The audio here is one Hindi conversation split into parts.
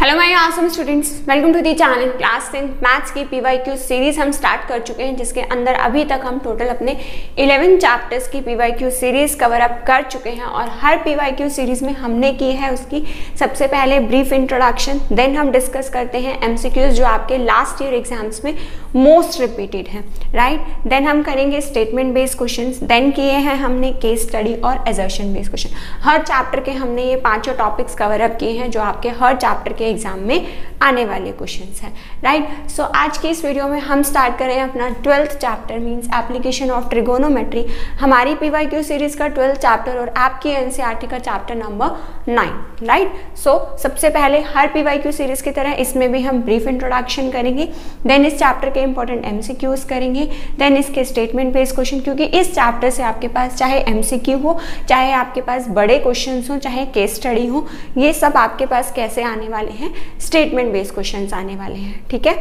Hello my awesome students, welcome to the channel. Class 10 maths की पीवाईक्यू सीरीज हम स्टार्ट कर चुके हैं, जिसके अंदर अभी तक हम टोटल अपने 11 चैप्टर्स की पीवाईक्यू सीरीज कवर अप कर चुके हैं। और हर पीवाईक्यू सीरीज में हमने की है उसकी सबसे पहले ब्रीफ इंट्रोडक्शन, देन हम डिस्कस करते हैं एमसीक्यूज जो आपके लास्ट ईयर एग्जाम्स में मोस्ट रिपीटेड हैं, राइट। देन हम करेंगे स्टेटमेंट बेस्ड क्वेश्चंस, देन किए हैं हमने केस स्टडी और एजर्शन बेस्ड क्वेश्चन। हर चैप्टर के हमने ये 5 टॉपिक्स कवर अप किए हैं जो आपके हर चैप्टर के एग्जाम में आने वाले क्वेश्चंस हैं, राइट। सो आज की इस वीडियो में हम स्टार्ट करें अपना 12th chapter means application of trigonometry. हमारी पीवाईक्यू सीरीज का 12th चैप्टर और आपकी एनसीईआरटी का चैप्टर नंबर 9, राइट। सो सबसे पहले हर पीवाईक्यू सीरीज की तरह इसमें भी हम ब्रीफ इंट्रोडक्शन करेंगे, देन इस चैप्टर के इंपॉर्टेंट एमसीक्यूज करेंगे, देन इसके स्टेटमेंट बेस्ड क्वेश्चन, क्योंकि इस चैप्टर से आपके पास चाहे एमसीक्यू हो, चाहे आपके पास बड़े क्वेश्चन हो, चाहे केस स्टडी हो, ये सब आपके पास कैसे आने वाले हैं, स्टेटमेंट बेस्ड क्वेश्चंस आने वाले हैं, ठीक है।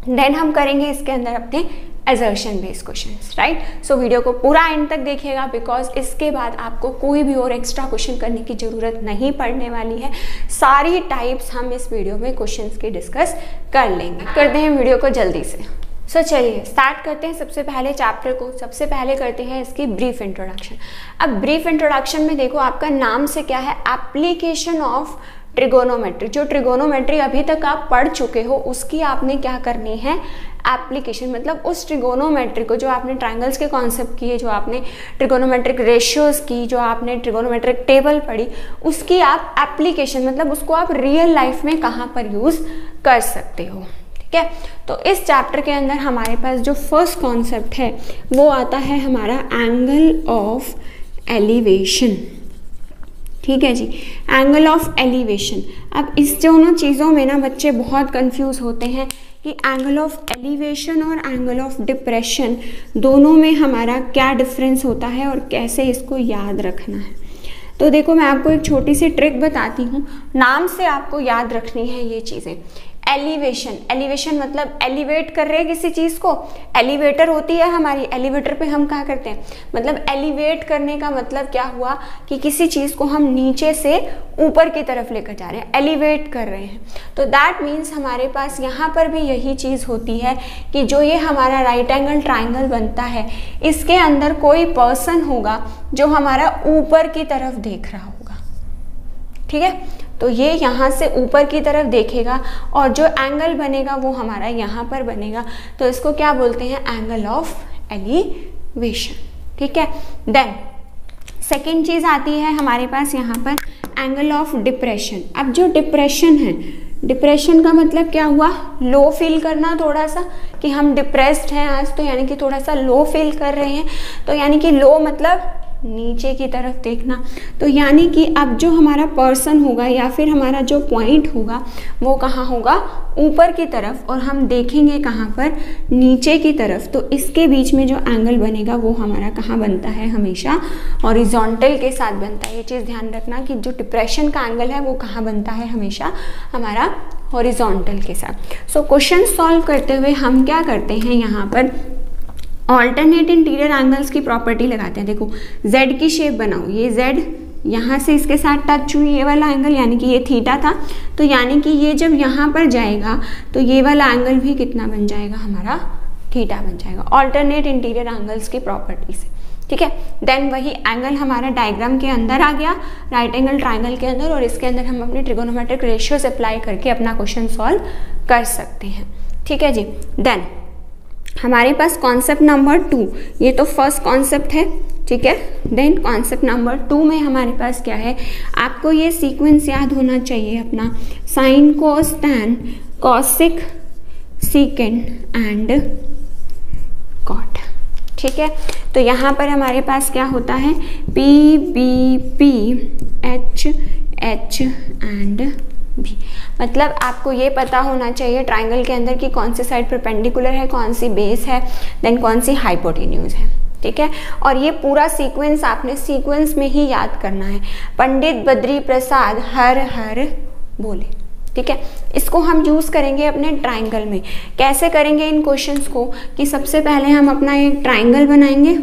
देन हम करेंगे इसके अंदर अपने assertion based questions, right. So video को पूरा एंड तक देखिएगा, बिकॉज इसके बाद आपको कोई भी और एक्स्ट्रा क्वेश्चन करने की जरूरत नहीं पड़ने वाली है। सारी टाइप्स हम इस वीडियो में क्वेश्चंस की डिस्कस कर लेंगे। करते हैं वीडियो को जल्दी से। सो चलिए स्टार्ट करते हैं सबसे पहले चैप्टर को। सबसे पहले करते हैं इसकी ब्रीफ इंट्रोडक्शन। अब ब्रीफ इंट्रोडक्शन में देखो, आपका नाम से क्या है, एप्लीकेशन ऑफ ट्रिगोनोमेट्री। जो ट्रिगोनोमेट्री अभी तक आप पढ़ चुके हो उसकी आपने क्या करनी है, एप्लीकेशन। मतलब उस ट्रिगोनोमेट्री को जो आपने ट्रायंगल्स के कॉन्सेप्ट किए, जो आपने ट्रिगोनोमेट्रिक रेशियोज की, जो आपने ट्रिगोनोमेट्रिक टेबल पढ़ी, उसकी आप एप्लीकेशन मतलब उसको आप रियल लाइफ में कहाँ पर यूज कर सकते हो, ठीक है। तो इस चैप्टर के अंदर हमारे पास जो फर्स्ट कॉन्सेप्ट है वो आता है हमारा एंगल ऑफ एलिवेशन, ठीक है जी, एंगल ऑफ एलिवेशन। अब इस दोनों चीज़ों में ना बच्चे बहुत कंफ्यूज होते हैं कि एंगल ऑफ एलिवेशन और एंगल ऑफ डिप्रेशन दोनों में हमारा क्या डिफरेंस होता है और कैसे इसको याद रखना है। तो देखो, मैं आपको एक छोटी सी ट्रिक बताती हूँ, नाम से आपको याद रखनी है ये चीज़ें। एलिवेशन, एलिवेशन मतलब एलिवेट कर रहे हैं किसी चीज़ को, एलिवेटर होती है हमारी, एलिवेटर पे हम क्या करते हैं, मतलब एलिवेट करने का मतलब क्या हुआ कि किसी चीज़ को हम नीचे से ऊपर की तरफ लेकर जा रहे हैं, एलिवेट कर रहे हैं। तो दैट मीन्स हमारे पास यहाँ पर भी यही चीज़ होती है कि जो ये हमारा राइट एंगल ट्राइंगल बनता है, इसके अंदर कोई पर्सन होगा जो हमारा ऊपर की तरफ देख रहा होगा, ठीक है। तो ये यहाँ से ऊपर की तरफ देखेगा और जो एंगल बनेगा वो हमारा यहाँ पर बनेगा, तो इसको क्या बोलते हैं, एंगल ऑफ एलिवेशन, ठीक है। देन सेकेंड चीज़ आती है हमारे पास यहाँ पर एंगल ऑफ डिप्रेशन। अब जो डिप्रेशन है, डिप्रेशन का मतलब क्या हुआ, लो फील करना, थोड़ा सा कि हम डिप्रेस्ड हैं आज, तो यानी कि थोड़ा सा लो फील कर रहे हैं। तो यानी कि लो मतलब नीचे की तरफ देखना। तो यानी कि अब जो हमारा पर्सन होगा या फिर हमारा जो पॉइंट होगा वो कहाँ होगा, ऊपर की तरफ, और हम देखेंगे कहाँ पर, नीचे की तरफ। तो इसके बीच में जो एंगल बनेगा वो हमारा कहाँ बनता है, हमेशा हॉरिजॉन्टल के साथ बनता है। ये चीज़ ध्यान रखना कि जो डिप्रेशन का एंगल है वो कहाँ बनता है, हमेशा हमारा हॉरिजॉन्टल के साथ। सो क्वेश्चन सॉल्व करते हुए हम क्या करते हैं, यहाँ पर ऑल्टरनेट इंटीरियर एंगल्स की प्रॉपर्टी लगाते हैं। देखो, जेड की शेप बनाओ, ये जेड यहाँ से इसके साथ टच हुई, ये वाला एंगल, यानी कि ये थीटा था, तो यानी कि ये जब यहाँ पर जाएगा तो ये वाला एंगल भी कितना बन जाएगा, हमारा थीटा बन जाएगा, ऑल्टरनेट इंटीरियर एंगल्स की प्रॉपर्टी से, ठीक है। देन वही एंगल हमारा डायग्राम के अंदर आ गया, राइट एंगल ट्राइंगल के अंदर, और इसके अंदर हम अपने ट्रिगोनोमेट्रिक रेशियोज अप्लाई करके अपना क्वेश्चन सॉल्व कर सकते हैं, ठीक है जी। देन हमारे पास कॉन्सेप्ट नंबर 2, ये तो फर्स्ट कॉन्सेप्ट है, ठीक है। देन कॉन्सेप्ट नंबर 2 में हमारे पास क्या है, आपको ये सीक्वेंस याद होना चाहिए अपना, sine cos tan cosec secant and cot, ठीक है। तो यहाँ पर हमारे पास क्या होता है, P B P H H and भी। मतलब आपको ये पता होना चाहिए ट्राइंगल के अंदर कि कौन सी साइड परपेंडिकुलर है, कौन सी बेस है, देन कौन सी हाइपोटेन्यूज है, ठीक है। और ये पूरा सीक्वेंस आपने सीक्वेंस में ही याद करना है, पंडित बद्री प्रसाद हर हर बोले, ठीक है। इसको हम यूज़ करेंगे अपने ट्राइंगल में। कैसे करेंगे इन क्वेश्चंस को, कि सबसे पहले हम अपना एक ट्राइंगल बनाएंगे,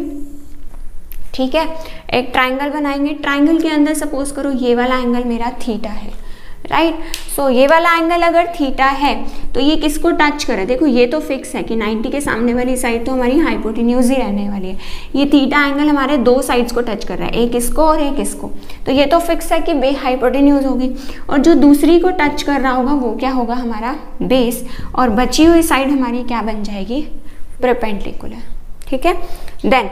ठीक है। एक ट्राइंगल बनाएंगे, ट्राइंगल के अंदर सपोज करो ये वाला एंगल मेरा थीटा है, राइट। सो ये वाला एंगल अगर थीटा है तो ये किसको टच करे, देखो ये तो फिक्स है कि 90 के सामने वाली साइड तो हमारी हाइपोटेन्यूज ही रहने वाली है। ये थीटा एंगल हमारे दो साइड्स को टच कर रहा है, एक इसको और एक इसको, तो ये तो फिक्स है कि बे हाइपोटेन्यूज होगी। और जो दूसरी को टच कर रहा होगा वो क्या होगा, हमारा बेस, और बची हुई साइड हमारी क्या बन जाएगी, परपेंडिकुलर। ठीक है, देन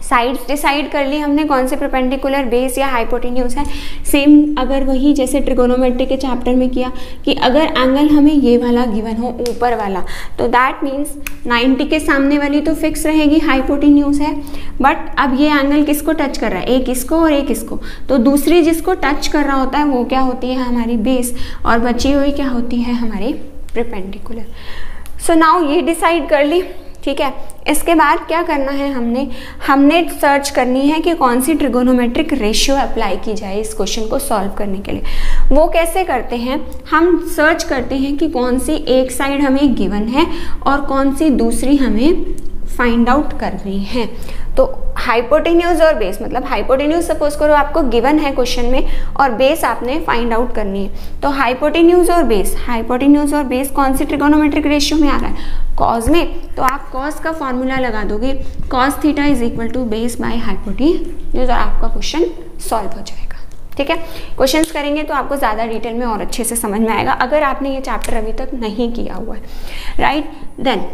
साइड्स डिसाइड कर ली हमने कौन से परपेंडिकुलर, बेस या हाइपोटेन्यूज है। सेम अगर वही जैसे ट्रिगोनोमेट्री के चैप्टर में किया कि अगर एंगल हमें ये वाला गिवन हो ऊपर वाला, तो दैट मीन्स 90 के सामने वाली तो फिक्स रहेगी, हाइपोटेन्यूज है, बट अब ये एंगल किसको टच कर रहा है, एक इसको और एक इसको, तो दूसरी जिसको टच कर रहा होता है वो क्या होती है, हमारी बेस, और बची हुई क्या होती है, हमारी परपेंडिकुलर। सो नाउ ये डिसाइड कर ली। ठीक है, इसके बाद क्या करना है, हमने सर्च करनी है कि कौन सी ट्रिगोनोमेट्रिक रेशियो अप्लाई की जाए इस क्वेश्चन को सॉल्व करने के लिए। वो कैसे करते हैं, हम सर्च करते हैं कि कौन सी एक साइड हमें गिवन है और कौन सी दूसरी हमें फाइंड आउट करनी है। तो हाइपोटेन्यूज और बेस, मतलब हाइपोटेन्यूज सपोज करो आपको गिवन है क्वेश्चन में और बेस आपने फाइंड आउट करनी है। तो हाइपोटेन्यूज और बेस कौन सी ट्रिगोनोमेट्रिक रेशियो में आ रहा है, कॉस में, तो आप कॉस का फॉर्मूला लगा दोगे, cos theta is equal to base by hypotenuse, और आपका क्वेश्चन सॉल्व हो जाएगा। ठीक है, क्वेश्चंस करेंगे तो आपको ज़्यादा डिटेल में और अच्छे से समझ में आएगा अगर आपने ये चैप्टर अभी तक नहीं किया हुआ है, राइट। देन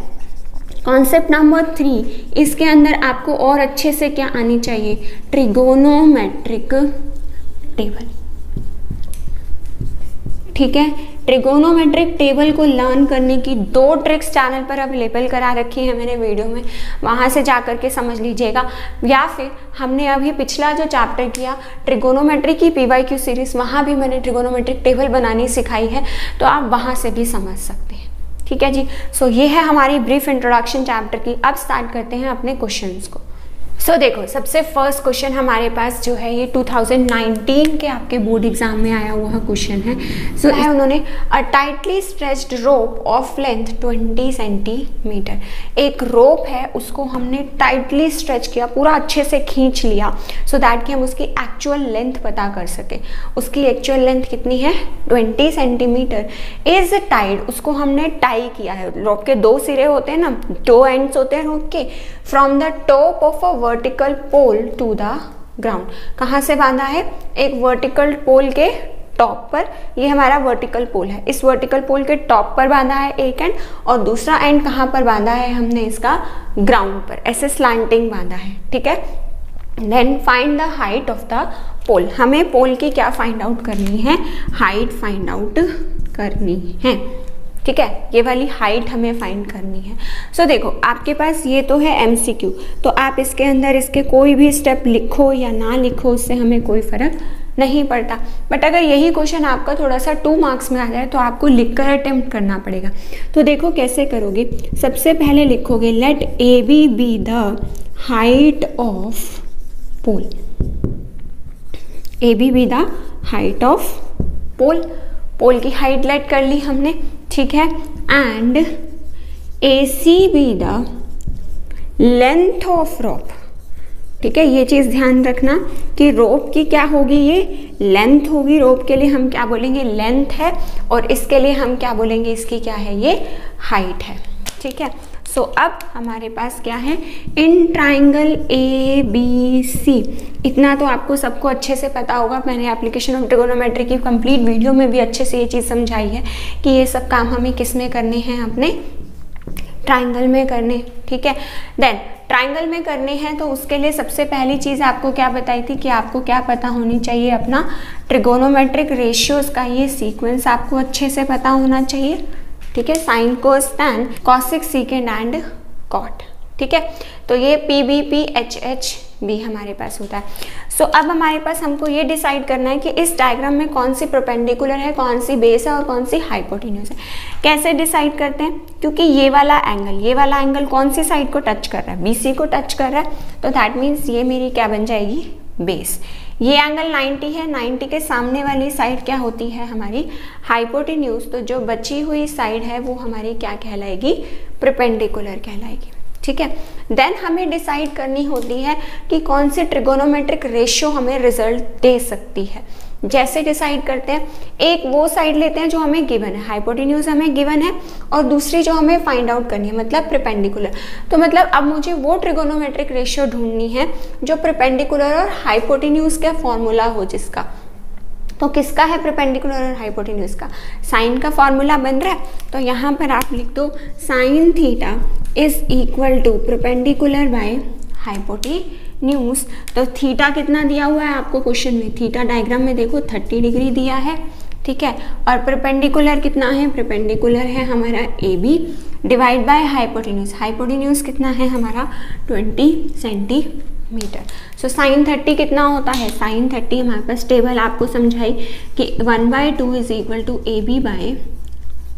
कॉन्सेप्ट नंबर 3, इसके अंदर आपको और अच्छे से क्या आनी चाहिए, ट्रिगोनोमेट्रिक टेबल। ठीक है, ट्रिगोनोमेट्रिक टेबल को लर्न करने की 2 ट्रिक्स चैनल पर अवेलेबल करा रखी है मैंने वीडियो में, वहाँ से जा कर के समझ लीजिएगा, या फिर हमने अभी पिछला जो चैप्टर किया ट्रिगोनोमेट्री की PYQ सीरीज, वहाँ भी मैंने ट्रिगोनोमेट्रिक टेबल बनानी सिखाई है, तो आप वहाँ से भी समझ सकते हैं। ठीक है जी, सो ये है हमारी ब्रीफ इंट्रोडक्शन चैप्टर की। अब स्टार्ट करते हैं अपने क्वेश्चंस को। सो देखो, सबसे फर्स्ट क्वेश्चन हमारे पास जो है ये 2019 के आपके बोर्ड एग्जाम में आया हुआ क्वेश्चन है। सो है उन्होंने a tightly stretched rope of length 20 centimetre, एक रोप है उसको हमने टाइटली स्ट्रेच किया, पूरा अच्छे से खींच लिया, सो दैट कि हम उसकी एक्चुअल लेंथ पता कर सके। उसकी एक्चुअल लेंथ कितनी है, 20 सेंटीमीटर, इज टाइड, उसको हमने टाई किया है। रोप के 2 सिरे होते हैं ना, 2 एंड्स होते हैं रोप के, from the top of a vertical pole to the ground. कहाँ से बांधा है, एक वर्टिकल पोल के टॉप पर, ये हमारा वर्टिकल पोल है, इस वर्टिकल पोल के टॉप पर बांधा है एक एंड, और दूसरा एंड कहाँ पर बांधा है हमने इसका, ग्राउंड पर, ऐसे स्लैंटिंग बांधा है। ठीक है, then find the height of the pole, हमें पोल की क्या फाइंड आउट करनी है, हाइट फाइंड आउट करनी है। ठीक है, ये वाली हाइट हमें फाइंड करनी है। सो देखो, आपके पास ये तो है MCQ, तो आप इसके अंदर इसके कोई भी स्टेप लिखो या ना लिखो उससे हमें कोई फर्क नहीं पड़ता, बट अगर यही क्वेश्चन आपका थोड़ा सा 2 मार्क्स में आ जाए तो आपको लिखकर अटेम्प्ट करना पड़ेगा। तो देखो कैसे करोगे, सबसे पहले लिखोगे let AB be the height of pole, AB be the height of pole, pole की हाइट लेट कर ली हमने। ठीक है, and AC be the length of rope. ठीक है, ये चीज़ ध्यान रखना कि रोप की क्या होगी, ये लेंथ होगी, रोप के लिए हम क्या बोलेंगे, लेंथ है, और इसके लिए हम क्या बोलेंगे, इसकी क्या है, ये हाइट है। ठीक है, सो अब हमारे पास क्या है, इन ट्राइंगल ABC, इतना तो आपको सबको अच्छे से पता होगा, मैंने एप्लीकेशन ऑफ ट्रिगोनोमेट्री की कंप्लीट वीडियो में भी अच्छे से ये चीज़ समझाई है कि ये सब काम हमें किस में करने हैं, अपने ट्राइंगल में करने। ठीक है, देन ट्राइंगल में करने हैं तो उसके लिए सबसे पहली चीज़ आपको क्या बताई थी कि आपको क्या पता होनी चाहिए, अपना ट्रिगोनोमेट्रिक रेशियोज का ये सीक्वेंस आपको अच्छे से पता होना चाहिए। ठीक है, sine, cos, tan, cosec, secant and cot. ठीक है, तो ये PBP भी हमारे पास होता है। सो अब हमारे पास हमको ये डिसाइड करना है कि इस डायग्राम में कौन सी परपेंडिकुलर है, कौन सी बेस है और कौन सी हाइपोटेन्यूज है। कैसे डिसाइड करते हैं, क्योंकि ये वाला एंगल कौन सी साइड को टच कर रहा है, BC को टच कर रहा है, तो दैट मीन्स ये मेरी क्या बन जाएगी, बेस। ये एंगल 90 है, 90 के सामने वाली साइड क्या होती है, हमारी हाइपोटेन्यूज, तो जो बची हुई साइड है वो हमारी क्या कहलाएगी, परपेंडिकुलर कहलाएगी। ठीक है, देन हमें डिसाइड करनी होती है कि कौन सी ट्रिगोनोमेट्रिक रेशियो हमें रिजल्ट दे सकती है। जैसे डिसाइड करते हैं, एक वो साइड लेते हैं जो हमें गिवन है, हाइपोटेन्यूज हमें गिवन है, और दूसरी जो हमें फाइंड आउट करनी है मतलब परपेंडिकुलर। तो मतलब अब मुझे वो ट्रिगोनोमेट्रिक रेशियो ढूंढनी है जो परपेंडिकुलर और हाइपोटेन्यूज का फॉर्मूला हो जिसका। तो किसका है परपेंडिकुलर और हाइपोटेन्यूज का? साइन का फॉर्मूला बन रहा है, तो यहाँ पर आप लिख दो sine theta is equal to perpendicular by hypotenuse. तो थीटा कितना दिया हुआ है आपको क्वेश्चन में? थीटा डायग्राम में देखो 30 डिग्री दिया है, ठीक है। और परपेंडिकुलर कितना है? परपेंडिकुलर है हमारा AB divide by hypotenuse. Hypotenuse कितना है हमारा? 20 सेंटीमीटर। सो साइन 30 कितना होता है? साइन 30 हमारे पास टेबल आपको समझाई कि 1/2 is equal to AB by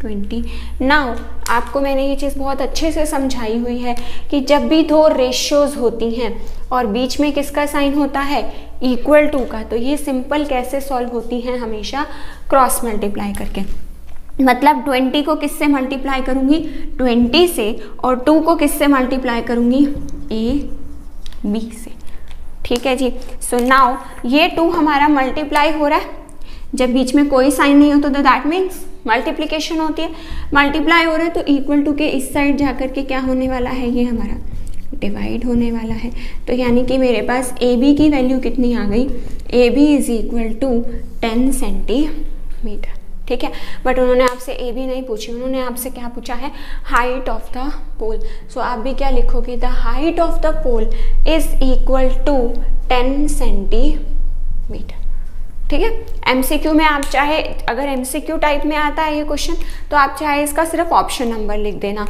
20। Now आपको मैंने ये चीज़ बहुत अच्छे से समझाई हुई है कि जब भी दो रेशियोज होती हैं और बीच में किसका साइन होता है? इक्वल टू का, तो ये सिंपल कैसे सॉल्व होती हैं? हमेशा क्रॉस मल्टीप्लाई करके। मतलब 20 को किससे मल्टीप्लाई करूँगी? 20 से, और 2 को किससे मल्टीप्लाई करूँगी? AB से, ठीक है जी। सो नाउ ये 2 हमारा मल्टीप्लाई हो रहा है, जब बीच में कोई साइन नहीं हो तो दैट मीन्स मल्टीप्लिकेशन होती है। मल्टीप्लाई हो रहा है तो इक्वल टू के इस साइड जाकर के क्या होने वाला है? ये हमारा डिवाइड होने वाला है। तो यानी कि मेरे पास AB की वैल्यू कितनी आ गई? AB is equal to 10 centimetre, ठीक है। बट उन्होंने आपसे AB नहीं पूछी, उन्होंने आपसे क्या पूछा है? Height of the pole. So आप भी क्या लिखोगे? The height of the pole is equal to 10 centimetre, ठीक है। MCQ में आप चाहे, अगर MCQ टाइप में आता है ये क्वेश्चन, तो आप चाहे इसका सिर्फ ऑप्शन नंबर लिख देना,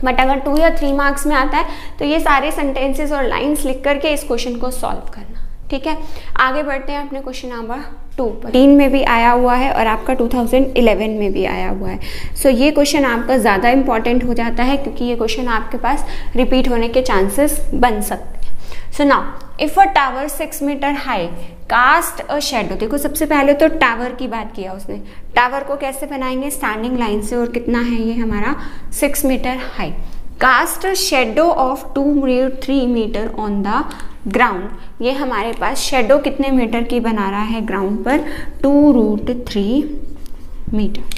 बट अगर 2 या 3 मार्क्स में आता है तो ये सारे सेंटेंसेस और लाइंस लिख करके इस क्वेश्चन को सॉल्व करना, ठीक है। आगे बढ़ते हैं अपने क्वेश्चन नंबर 2 पर। 3 में भी आया हुआ है और आपका 2011 में भी आया हुआ है। सो ये क्वेश्चन आपका ज़्यादा इंपॉर्टेंट हो जाता है क्योंकि ये क्वेश्चन आपके पास रिपीट होने के चांसेस बन सकते हैं। So now if a tower 6 metre high cast a shadow. देखो सबसे पहले तो टावर की बात किया उसने। टावर को कैसे बनाएंगे? स्टैंडिंग लाइन से। और कितना है ये हमारा? 6 metre high. Cast a shadow of 2-3 metre on the ground. ये हमारे पास शेडो कितने मीटर की बना रहा है ग्राउंड पर? 2√3 मीटर।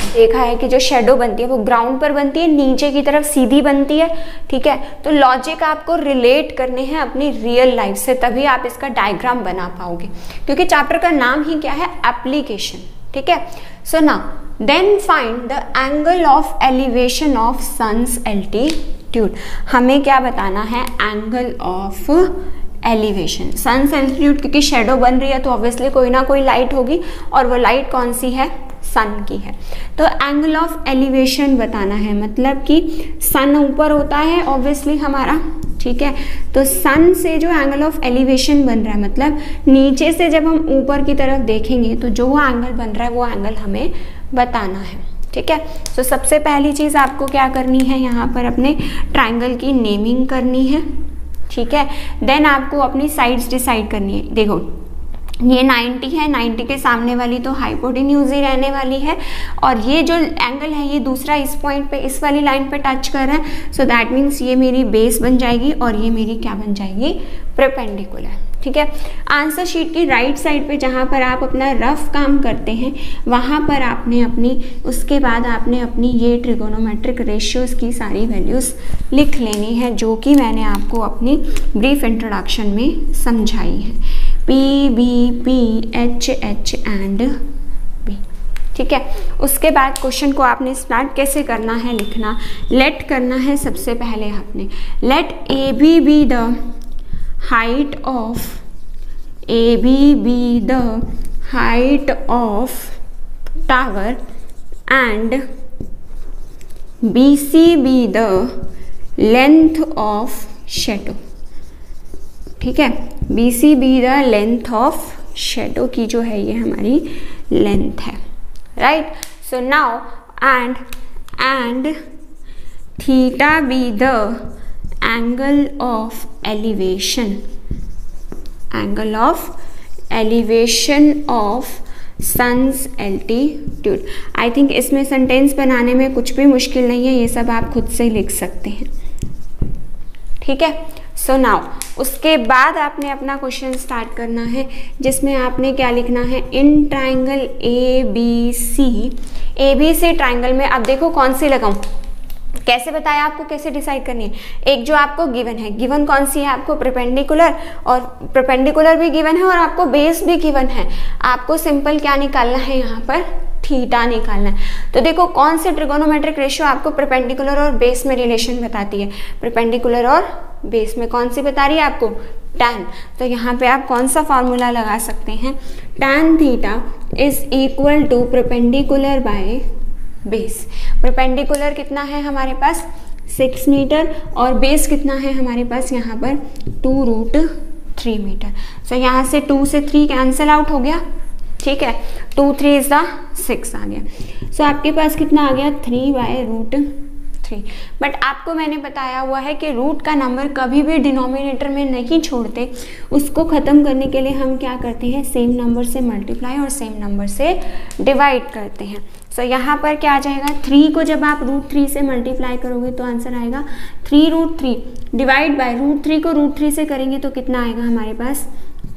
देखा है कि जो शेडो बनती है वो ग्राउंड पर बनती है, नीचे की तरफ सीधी बनती है, ठीक है। तो लॉजिक आपको रिलेट करने हैं अपनी रियल लाइफ से, तभी आप इसका डायग्राम बना पाओगे, क्योंकि चैप्टर का नाम ही क्या है? एप्लीकेशन, ठीक है। So now then find the angle of elevation of sun's altitude. हमें क्या बताना है? Angle of elevation sun's altitude, क्योंकि शेडो बन रही है तो ऑब्वियसली कोई ना कोई लाइट होगी, और वो लाइट कौन सी है? सन की है। तो एंगल ऑफ एलिवेशन बताना है, मतलब कि सन ऊपर होता है ऑब्वियसली हमारा, ठीक है। तो सन से जो एंगल ऑफ एलिवेशन बन रहा है, मतलब नीचे से जब हम ऊपर की तरफ देखेंगे तो जो एंगल बन रहा है वो एंगल हमें बताना है, ठीक है। तो सबसे पहली चीज़ आपको क्या करनी है? यहाँ पर अपने ट्राइंगल की नेमिंग करनी है, ठीक है। देन आपको अपनी साइड्स डिसाइड करनी है। देखो ये 90 है, 90 के सामने वाली तो हाइपोटेन्यूज ही रहने वाली है, और ये जो एंगल है ये दूसरा इस पॉइंट पे, इस वाली लाइन पे टच कर रहा है। सो दैट मीन्स ये मेरी बेस बन जाएगी और ये मेरी क्या बन जाएगी? परपेंडिकुलर, ठीक है। आंसर शीट की राइट साइड पे जहाँ पर आप अपना रफ काम करते हैं वहाँ पर आपने अपनी, उसके बाद आपने अपनी ये ट्रिगोनोमेट्रिक रेशियोज की सारी वैल्यूज़ लिख लेनी है, जो कि मैंने आपको अपनी ब्रीफ इंट्रोडक्शन में समझाई है। P, B, P, H, H and B, ठीक है। उसके बाद क्वेश्चन को आपने स्टार्ट कैसे करना है लिखना? लेट करना है सबसे पहले आपने। Let AB be the height of, AB be the height of tower and BC be the length of shadow, ठीक है। BC be the length of shadow की जो है ये हमारी लेंथ है, right. So now and theta be the angle of elevation, angle of elevation of sun's altitude. I think इसमें सेंटेंस बनाने में कुछ भी मुश्किल नहीं है, ये सब आप खुद से लिख सकते हैं, ठीक है। सो नाउ उसके बाद आपने अपना क्वेश्चन स्टार्ट करना है, जिसमें आपने क्या लिखना है, इन ट्राइंगल ABC ट्राइंगल में अब देखो कौन सी लगाऊं, कैसे बताया आपको, कैसे डिसाइड करनी है। एक जो आपको गिवन है, गिवन कौन सी है आपको, परपेंडिकुलर, और परपेंडिकुलर भी गिवन है और आपको बेस भी गिवन है। आपको सिंपल क्या निकालना है, यहाँ पर थीटा निकालना है। तो देखो कौन से ट्रिगोनोमेट्रिक रेशियो आपको परपेंडिकुलर और बेस में रिलेशन बताती है, परपेंडिकुलर और बेस में कौन सी बता रही है आपको, tan। तो यहाँ पे आप कौन सा फॉर्मूला लगा सकते हैं, tan theta is equal to perpendicular by base. Perpendicular कितना है हमारे पास 6 मीटर और बेस कितना है हमारे पास यहाँ पर 2√3 मीटर। सो यहाँ से 2 से 3 कैंसिल आउट हो गया, ठीक है, 2 3 इज द 6 आ गया। सो आपके पास कितना आ गया 3/√3। बट आपको मैंने बताया हुआ है कि रूट का नंबर कभी भी डिनोमिनेटर में नहीं छोड़ते, उसको ख़त्म करने के लिए हम क्या करते हैं, सेम नंबर से मल्टीप्लाई और सेम नंबर से डिवाइड करते हैं। सो यहाँ पर क्या आ जाएगा, 3 को जब आप √3 से मल्टीप्लाई करोगे तो आंसर आएगा 3√3 डिवाइड बाय √3 को √3 से करेंगे तो कितना आएगा हमारे पास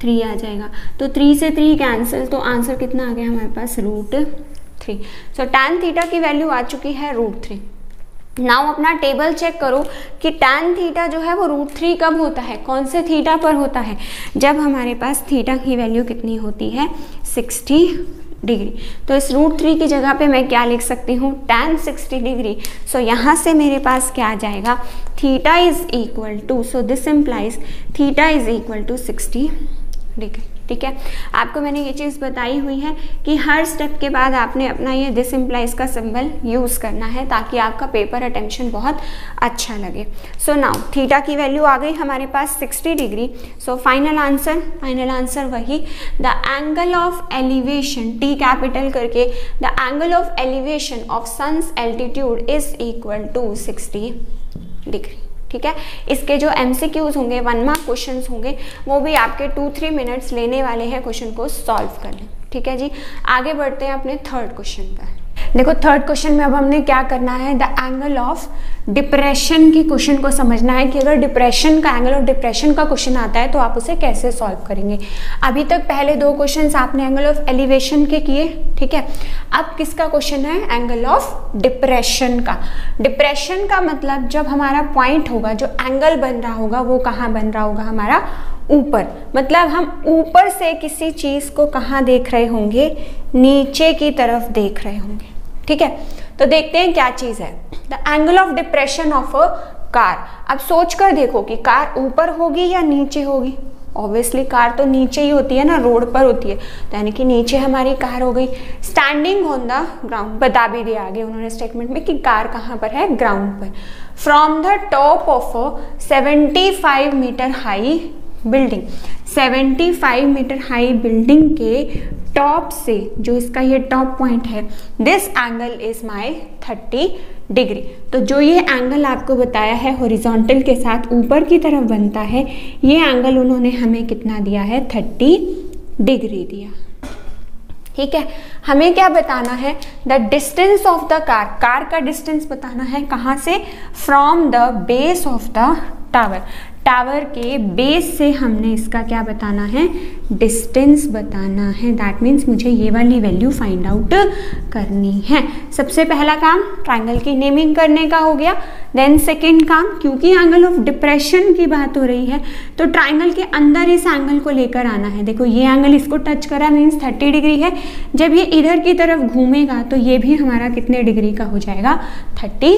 3 आ जाएगा। तो 3 से 3 कैंसिल, तो आंसर कितना आ गया हमारे पास √3। सो tan थीटा की वैल्यू आ चुकी है √3। नाउ अपना टेबल चेक करो कि tan थीटा जो है वो √3 कब होता है, कौन से थीटा पर होता है, जब हमारे पास थीटा की वैल्यू कितनी होती है 60 डिग्री। तो इस √3 की जगह पे मैं क्या लिख सकती हूँ, tan 60 डिग्री। सो यहाँ से मेरे पास क्या आ जाएगा, theta is equal to, so this implies theta is equal to 60 degree. ठीक है, आपको मैंने ये चीज़ बताई हुई है कि हर स्टेप के बाद आपने अपना ये दिस इम्प्लाइज का सिंबल यूज़ करना है ताकि आपका पेपर अटेंशन बहुत अच्छा लगे। सो नाउ थीटा की वैल्यू आ गई हमारे पास 60 डिग्री। सो फाइनल आंसर वही, the angle of elevation, T capital करके, the angle of elevation of sun's altitude is equal to 60 degree. ठीक है, इसके जो MCQs होंगे, 1 मार्क क्वेश्चंस होंगे, वो भी आपके 2-3 मिनट्स लेने वाले हैं क्वेश्चन को सॉल्व करने। ठीक है जी, आगे बढ़ते हैं अपने थर्ड क्वेश्चन पर। देखो थर्ड क्वेश्चन में अब हमने क्या करना है, द एंगल ऑफ डिप्रेशन की क्वेश्चन को समझना है कि अगर डिप्रेशन का, एंगल ऑफ डिप्रेशन का क्वेश्चन आता है तो आप उसे कैसे सॉल्व करेंगे। अभी तक पहले 2 क्वेश्चंस आपने एंगल ऑफ एलिवेशन के किए, ठीक है, अब किसका क्वेश्चन है, एंगल ऑफ डिप्रेशन का। डिप्रेशन का मतलब जब हमारा पॉइंट होगा, जो एंगल बन रहा होगा वो कहाँ बन रहा होगा, हमारा ऊपर, मतलब हम ऊपर से किसी चीज को कहाँ देख रहे होंगे, नीचे की तरफ देख रहे होंगे। ठीक है, तो देखते हैं क्या चीज है, the angle of depression of a car. अब सोच कर देखो कि कार ऊपर होगी या नीचे होगी। ऑब्वियसली कार तो नीचे ही होती है ना, रोड पर होती है, तो यानी कि नीचे हमारी कार हो गई। स्टैंडिंग ऑन द ग्राउंड, बता भी दिया आगे उन्होंने स्टेटमेंट में कि कार कहाँ पर है, ग्राउंड पर। From the top of a 75 metre high building, 75 metre high building के टॉप से, जो इसका ये टॉप पॉइंट है, this angle is my 30 degree. तो जो ये एंगल आपको बताया है हॉरिजॉन्टल के साथ ऊपर की तरफ बनता है, ये एंगल उन्होंने हमें कितना दिया है, 30 डिग्री दिया। ठीक है, हमें क्या बताना है, the distance of the car, car का डिस्टेंस बताना है कहाँ से, from the base of the tower, tower के बेस से हमने इसका क्या बताना है, डिस्टेंस बताना है। दैट मीन्स मुझे ये वाली वैल्यू फाइंड आउट करनी है। सबसे पहला काम ट्राइंगल की नेमिंग करने का हो गया। देन सेकेंड काम, क्योंकि एंगल ऑफ डिप्रेशन की बात हो रही है तो ट्राइंगल के अंदर इस एंगल को लेकर आना है। देखो ये एंगल इसको टच करा मीन्स 30 डिग्री है, जब ये इधर की तरफ घूमेगा तो ये भी हमारा कितने डिग्री का हो जाएगा, 30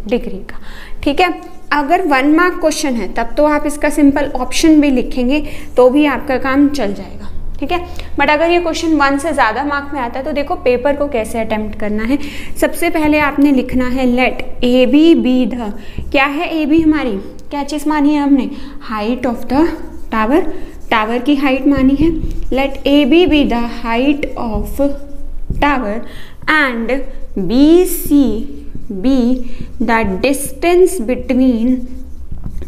डिग्री का। ठीक है, अगर 1 मार्क क्वेश्चन है तब तो आप इसका सिंपल ऑप्शन भी लिखेंगे तो भी आपका काम चल जाएगा। ठीक है, बट अगर ये क्वेश्चन 1 से ज़्यादा मार्क में आता है तो देखो पेपर को कैसे अटेम्प्ट करना है। सबसे पहले आपने लिखना है let A B be the, क्या है ए बी, हमारी क्या चीज़ मानी है हमने, height of the tower, tower की हाइट मानी है। Let A B be the height of tower and B C be the distance between,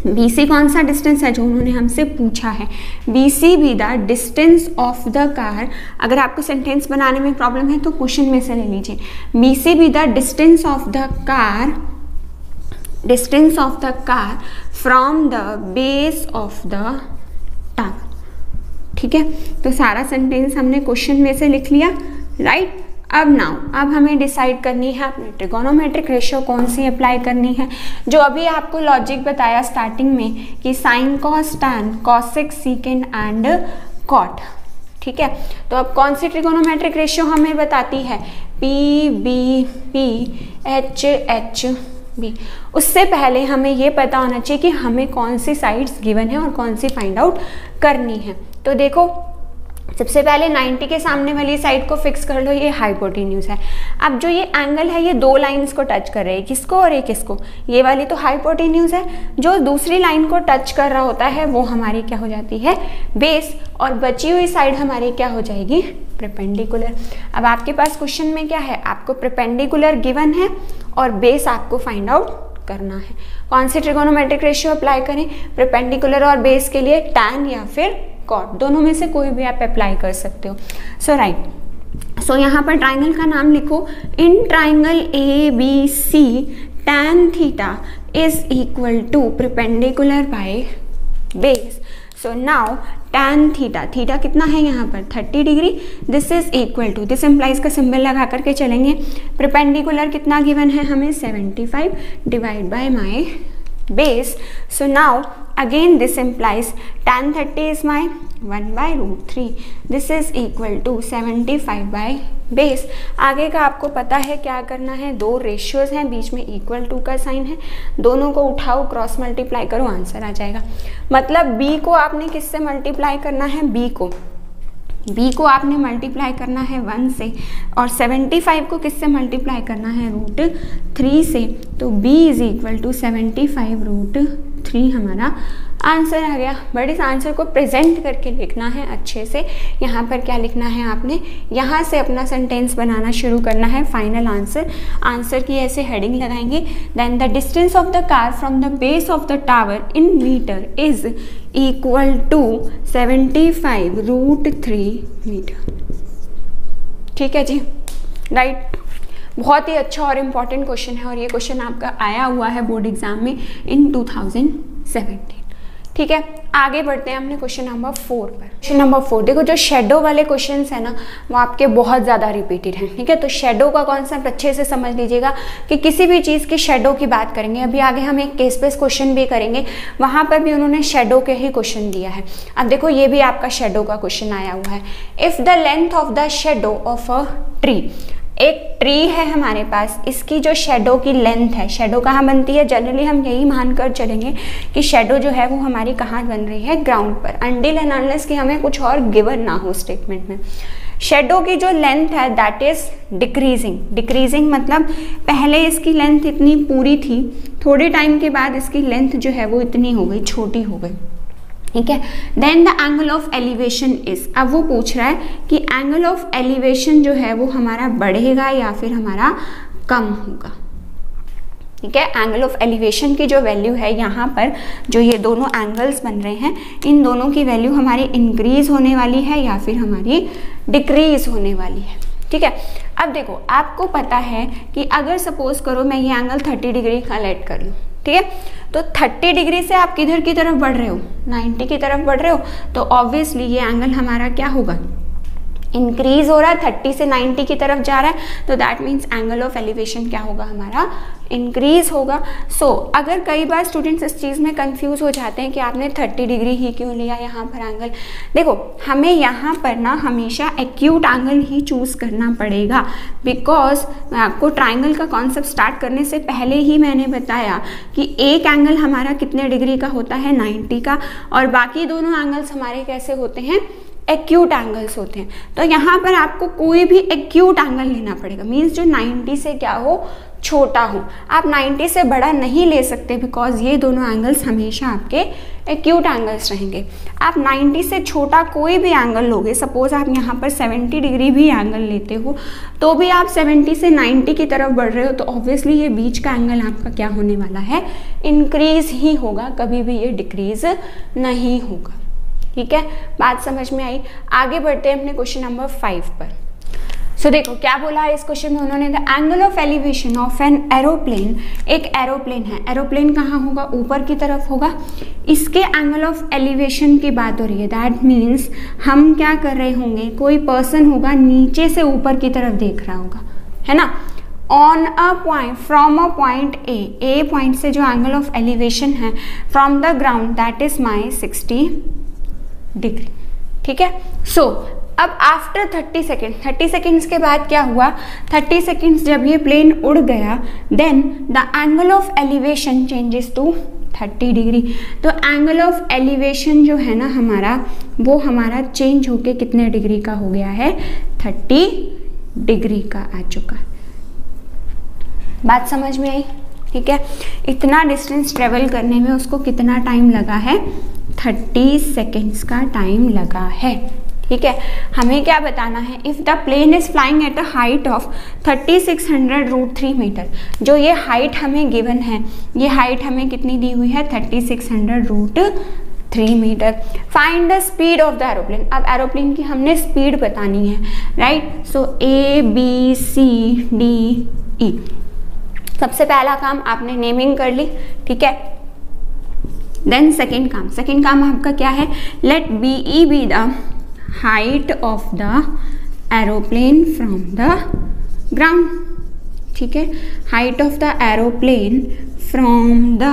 B C कौन सा डिस्टेंस है जो उन्होंने हमसे पूछा है, B C be the distance of the car. अगर आपको सेंटेंस बनाने में प्रॉब्लम है तो क्वेश्चन में से ले लीजिए, B C be the distance of the car, distance of the car from the base of the tower. ठीक है, तो सारा सेंटेंस हमने क्वेश्चन में से लिख लिया, राइट। अब हमें डिसाइड करनी है अपने ट्रिगोनोमेट्रिक रेशियो कौन सी अप्लाई करनी है। जो अभी आपको लॉजिक बताया स्टार्टिंग में कि sine cos tan cosec secant and cot. ठीक है, तो अब कौन सी ट्रिगोनोमेट्रिक रेशियो हमें बताती है, P B P H H B. उससे पहले हमें ये पता होना चाहिए कि हमें कौन सी साइड्स गिवन है और कौन सी फाइंड आउट करनी है। तो देखो, सबसे पहले 90 के सामने वाली साइड को फिक्स कर लो, ये हाइपोटेन्यूज है। अब जो ये एंगल है ये दो लाइंस को टच कर रहे हैं, किसको और एक किसको, ये वाली तो हाइपोटेन्यूज है, जो दूसरी लाइन को टच कर रहा होता है वो हमारी क्या हो जाती है, बेस, और बची हुई साइड हमारी क्या हो जाएगी, परपेंडिकुलर। अब आपके पास क्वेश्चन में क्या है, आपको परपेंडिकुलर गिवन है और बेस आपको फाइंड आउट करना है। कौन सी ट्रिगोनोमेट्रिक रेशियो अप्लाई करें, परपेंडिकुलर और बेस के लिए टैन या फिर कॉट, दोनों में से कोई भी आप अप्लाई कर सकते हो। सो राइट, सो यहाँ पर ट्राइंगल का नाम लिखो, in triangle A B C tan theta is equal to perpendicular by base. So now tan theta, theta कितना है यहाँ पर 30 degree, this is equal to, this implies का सिंबल लगा करके चलेंगे, परपेंडिकुलर कितना गिवन है हमें 75 divide by my base. So now again this implies tan 30 is my 1 by root 3. This is equal to 75 by base. आगे का आपको पता है क्या करना है, दो रेशियोज हैं, बीच में इक्वल टू का साइन है, दोनों को उठाओ, क्रॉस मल्टीप्लाई करो, आंसर आ जाएगा। मतलब b को आपने किससे मल्टीप्लाई करना है, b को आपने मल्टीप्लाई करना है 1 से, और 75 को किससे मल्टीप्लाई करना है, रूट 3 से। तो b is equal to 75 root 3 हमारा आंसर आ गया। बट इस आंसर को प्रेजेंट करके लिखना है अच्छे से। यहाँ पर क्या लिखना है आपने, यहाँ से अपना सेंटेंस बनाना शुरू करना है, फाइनल आंसर की ऐसे हेडिंग लगाएंगे, then the distance of the car from the base of the tower in metre is equal to 75 root 3 metre. ठीक है जी, राइट। बहुत ही अच्छा और इम्पॉर्टेंट क्वेश्चन है, और ये क्वेश्चन आपका आया हुआ है बोर्ड एग्जाम में इन 2017। ठीक है, आगे बढ़ते हैं अपने क्वेश्चन नंबर 4 पर। क्वेश्चन नंबर 4 देखो, जो शेडो वाले क्वेश्चंस है ना वो आपके बहुत ज़्यादा रिपीटेड हैं। ठीक है, तो शेडो का कॉन्सेप्ट अच्छे से समझ लीजिएगा कि किसी भी चीज़ की शेडो की बात करेंगे, अभी आगे हम एक केस बेस क्वेश्चन भी करेंगे, वहाँ पर भी उन्होंने शेडो के ही क्वेश्चन दिया है। अब देखो, ये भी आपका शेडो का क्वेश्चन आया हुआ है। If the length of the shadow of a tree, एक ट्री है हमारे पास, इसकी जो शेडो की लेंथ है, शेडो कहाँ बनती है, जनरली हम यही मानकर चलेंगे कि शेडो जो है वो हमारी कहाँ बन रही है, ग्राउंड पर, अनटिल एंड अनलेस कि हमें कुछ और गिवन ना हो स्टेटमेंट में। शेडो की जो लेंथ है दैट इज डिक्रीजिंग मतलब पहले इसकी लेंथ इतनी पूरी थी, थोड़े टाइम के बाद इसकी लेंथ जो है वो इतनी हो गई, छोटी हो गई। ठीक है, then the angle of elevation is, अब वो पूछ रहा है कि एंगल ऑफ एलिवेशन जो है वो हमारा बढ़ेगा या फिर हमारा कम होगा। ठीक है, एंगल ऑफ एलिवेशन की जो वैल्यू है यहाँ पर, जो ये दोनों एंगल्स बन रहे हैं, इन दोनों की वैल्यू हमारी इंक्रीज होने वाली है या फिर हमारी डिक्रीज होने वाली है। ठीक है, अब देखो, आपको पता है कि अगर सपोज करो मैं ये एंगल 30 डिग्री का लेट कर लूँ, ठीक है, तो 30 डिग्री से आप किधर की तरफ बढ़ रहे हो, 90 की तरफ बढ़ रहे हो, तो ऑब्वियसली ये एंगल हमारा क्या होगा, इंक्रीज हो रहा है, 30 से 90 की तरफ जा रहा है, तो that means angle of elevation क्या होगा हमारा, इंक्रीज होगा। सो अगर कई बार स्टूडेंट्स इस चीज़ में कंफ्यूज हो जाते हैं कि आपने 30 डिग्री ही क्यों लिया यहाँ पर एंगल, देखो हमें यहाँ पर ना हमेशा एक्यूट एंगल ही चूज़ करना पड़ेगा, बिकॉज मैं आपको ट्राइंगल का कॉन्सेप्ट स्टार्ट करने से पहले ही मैंने बताया कि एक एंगल हमारा कितने डिग्री का होता है, 90 का, और बाकी दोनों एंगल्स हमारे कैसे होते हैं, एक्यूट एंगल्स होते हैं। तो यहाँ पर आपको कोई भी एक्यूट एंगल लेना पड़ेगा, मीन्स जो 90 से क्या हो, छोटा हो। आप 90 से बड़ा नहीं ले सकते, बिकॉज ये दोनों एंगल्स हमेशा आपके एक्यूट एंगल्स रहेंगे। आप 90 से छोटा कोई भी एंगल लोगे, सपोज आप यहाँ पर 70 डिग्री भी एंगल लेते हो, तो भी आप 70 से 90 की तरफ बढ़ रहे हो, तो ऑब्वियसली ये बीच का एंगल आपका क्या होने वाला है, इंक्रीज ही होगा, कभी भी ये डिक्रीज नहीं होगा। ठीक है, बात समझ में आई। आगे बढ़ते हैं अपने क्वेश्चन नंबर 5 पर। सो देखो क्या बोला है इस क्वेश्चन में उन्होंने, the angle of elevation of an aeroplane, एक एरोप्लेन है, एरोप्लेन कहाँ होगा, ऊपर की तरफ होगा, इसके एंगल ऑफ एलिवेशन की बात हो रही है। दैट मीन्स हम क्या कर रहे होंगे, कोई पर्सन होगा नीचे से ऊपर की तरफ देख रहा होगा, है ना, on a point, from a point A point से जो एंगल ऑफ एलिवेशन है from the ground that is my 60 degree, ठीक है। सो अब आफ्टर 30 सेकेंड, 30 सेकेंड्स के बाद क्या हुआ, 30 सेकेंड्स जब ये प्लेन उड़ गया, then the angle of elevation changes to 30 degree. तो एंगल ऑफ एलिवेशन जो है ना हमारा, वो हमारा चेंज होके कितने डिग्री का हो गया है, 30 डिग्री का आ चुका। बात समझ में आई, ठीक है। इतना डिस्टेंस ट्रेवल करने में उसको कितना टाइम लगा है, 30 सेकेंड्स का टाइम लगा है, ठीक है। हमें क्या बताना है, if the plane is flying at a height of 3600√3 metre, जो ये हाइट हमें गिवन है, ये हाइट हमें कितनी दी हुई है, 3600√3 metre. Find the speed of the aeroplane, अब एरोप्लेन की हमने स्पीड बतानी है, राइट। सो ABCDE, सबसे पहला काम आपने नेमिंग कर ली, ठीक है। देन सेकेंड काम आपका क्या है, let BE be the height of the aeroplane from the ground, ठीक है, height of the aeroplane from the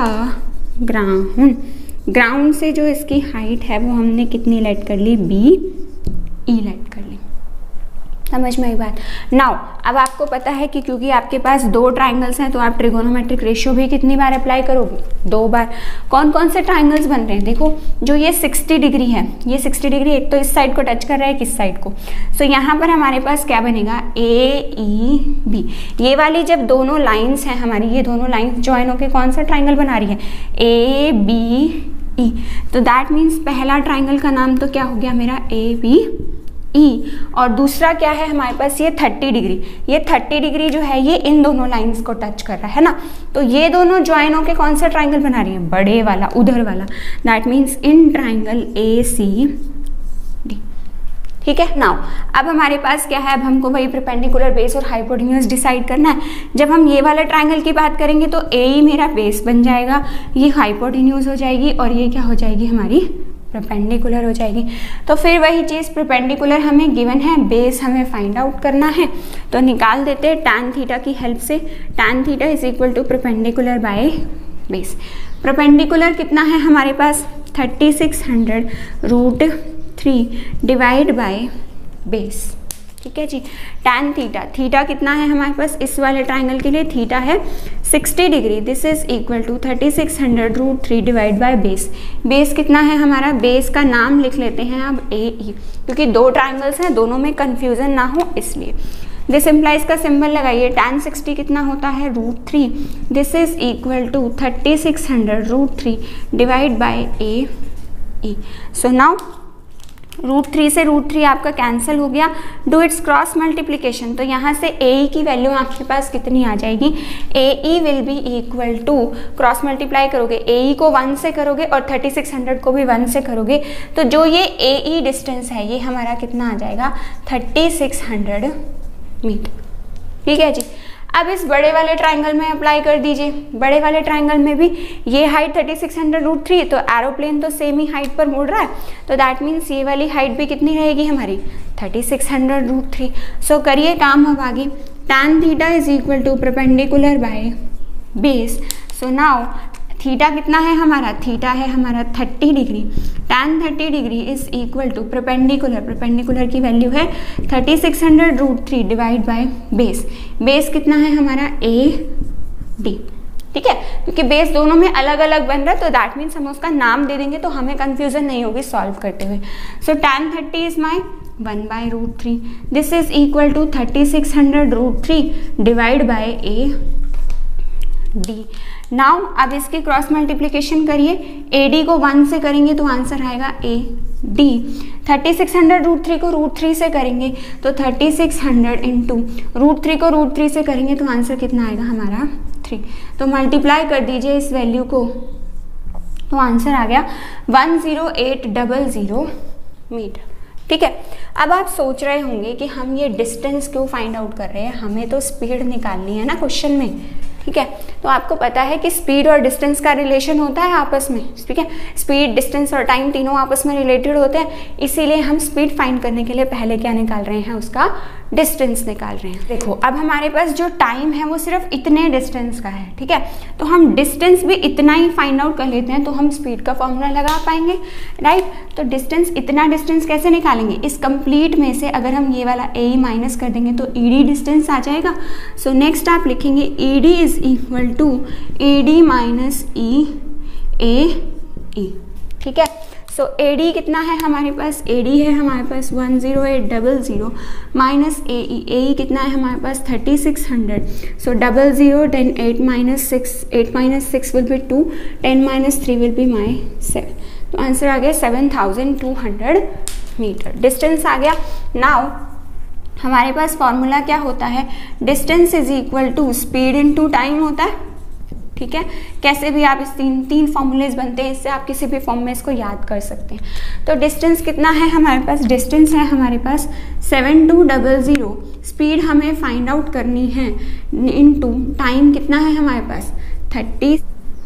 ground से जो इसकी हाइट है वो हमने कितनी लेट कर ली, BE लेट कर ली। समझ में आई बात। नाउ अब आपको पता है कि क्योंकि आपके पास दो ट्राइंगल्स हैं तो आप ट्रिगोनोमेट्रिक रेशियो भी कितनी बार अप्लाई करोगे, 2 बार। कौन कौन से ट्राइंगल्स बन रहे हैं, देखो जो ये 60 डिग्री है, ये 60 डिग्री एक तो इस साइड को टच कर रहा है, किस साइड को, सो यहाँ पर हमारे पास क्या बनेगा, AEB। ये वाली जब दोनों लाइन्स हैं हमारी, ये दोनों लाइन्स ज्वाइन होकर कौन सा ट्राइंगल बना रही है, ABE। तो दैट मीन्स पहला ट्राइंगल का नाम तो क्या हो गया मेरा, ABE, और दूसरा क्या है हमारे पास, ये 30 डिग्री। ये 30 डिग्री जो है ये इन दोनों लाइंस को टच कर रहा है ना, तो ये दोनों ज्वाइन होके कौन सा ट्राइंगल बना रही है, बड़े वाला, उधर वाला। That means in triangle ACD, ठीक है। नाउ अब हमारे पास क्या है, अब हमको वही परपेंडिकुलर बेस और हाइपोटेन्यूज डिसाइड करना है। जब हम ये वाला ट्राइंगल की बात करेंगे तो AE मेरा बेस बन जाएगा, ये हाइपोटेन्यूज हो जाएगी, और ये क्या हो जाएगी हमारी, परपेंडिकुलर हो जाएगी। तो फिर वही चीज़, परपेंडिकुलर हमें गिवन है, बेस हमें फाइंड आउट करना है, तो निकाल देते हैं tan थीटा की हेल्प से। tan theta is equal to perpendicular by base. Perpendicular कितना है हमारे पास, 3600√3 डिवाइड बाय बेस, ठीक है जी। tan थीटा कितना है हमारे पास, इस वाले ट्राइंगल के लिए थीटा है 60 degree, this is equal to 3600√3 divide by base. Base कितना है हमारा, बेस का नाम लिख लेते हैं अब AE, क्योंकि दो ट्राइंगल्स हैं, दोनों में कंफ्यूजन ना हो इसलिए। दिस इम्प्लाइज का सिंबल लगाइए, tan 60 कितना होता है, √3, this is equal to 3600√3 divide by AE। So now √3 से √3 आपका कैंसिल हो गया, डू इट्स क्रॉस मल्टीप्लीकेशन, तो यहाँ से AE की वैल्यू आपके पास कितनी आ जाएगी, AE will be equal to, cross multiply करोगे, AE को 1 से करोगे और 3600 को भी 1 से करोगे, तो जो ये AE डिस्टेंस है ये हमारा कितना आ जाएगा, 3600 मीटर, ठीक है जी। अब इस बड़े वाले ट्राइंगल में अप्लाई कर दीजिए, बड़े वाले ट्राइंगल में भी ये हाइट 3600√3, तो एरोप्लेन तो सेम ही हाइट पर मुड़ रहा है, तो दैट मीन्स ये वाली हाइट भी कितनी रहेगी हमारी, 3600√3। सो करिए काम अब आगे, tan theta is equal to perpendicular by base. So now theta कितना है हमारा, थीटा है हमारा 30 degree, tan 30 degree is equal to perpendicular की वैल्यू है 3600√3 डिवाइड बाय बेस। बेस कितना है हमारा, AD, ठीक है, क्योंकि बेस दोनों में अलग अलग बन रहा है, तो दैट मीन्स हम उसका नाम दे देंगे तो हमें कंफ्यूजन नहीं होगी सॉल्व करते हुए। So tan 30 is my 1/√3, this is equal to 3600√3 divide by AD। Now अब इसकी क्रॉस मल्टीप्लिकेशन करिए, AD को 1 से करेंगे तो आंसर आएगा AD। 3600√3 को √3 से करेंगे तो 3600 इंटू √3 को √3 से करेंगे तो आंसर कितना आएगा हमारा 3। तो मल्टीप्लाई कर दीजिए इस वैल्यू को, तो आंसर आ गया 10800 मीटर, ठीक है। अब आप सोच रहे होंगे कि हम ये डिस्टेंस क्यों फाइंड आउट कर रहे हैं, हमें तो स्पीड निकालनी है ना क्वेश्चन में, ठीक है। तो आपको पता है कि स्पीड और डिस्टेंस का रिलेशन होता है आपस में, ठीक है। स्पीड, डिस्टेंस और टाइम तीनों आपस में रिलेटेड होते हैं, इसीलिए हम स्पीड फाइंड करने के लिए पहले क्या निकाल रहे हैं, उसका डिस्टेंस निकाल रहे हैं। देखो अब हमारे पास जो टाइम है वो सिर्फ इतने डिस्टेंस का है, ठीक है। तो हम डिस्टेंस भी इतना ही फाइंड आउट कर लेते हैं तो हम स्पीड का फॉर्मूला लगा पाएंगे, राइट। तो डिस्टेंस, इतना डिस्टेंस कैसे निकालेंगे, इस कंप्लीट में से अगर हम ये वाला ए माइनस कर देंगे तो ईडी डिस्टेंस आ जाएगा। सो नेक्स्ट आप लिखेंगे ED is equal to ED minus E A E, ठीक है। सो एडी कितना है हमारे पास, एडी है हमारे पास 10800 माइनस ए कितना है हमारे पास 3600। सो 00 10 8 minus 6 will be 2, 10 minus 3 will be my 7। तो आंसर आ गया 7200 मीटर, डिस्टेंस आ गया। नाउ हमारे पास फॉर्मूला क्या होता है, distance is equal to speed into time होता है, ठीक है। कैसे भी आप इस तीन फॉर्मूलेज बनते हैं, इससे आप किसी भी फॉर्म में इसको याद कर सकते हैं। तो डिस्टेंस कितना है हमारे पास, डिस्टेंस है हमारे पास 7200, स्पीड हमें फाइंड आउट करनी है, इनटू टाइम कितना है हमारे पास 30।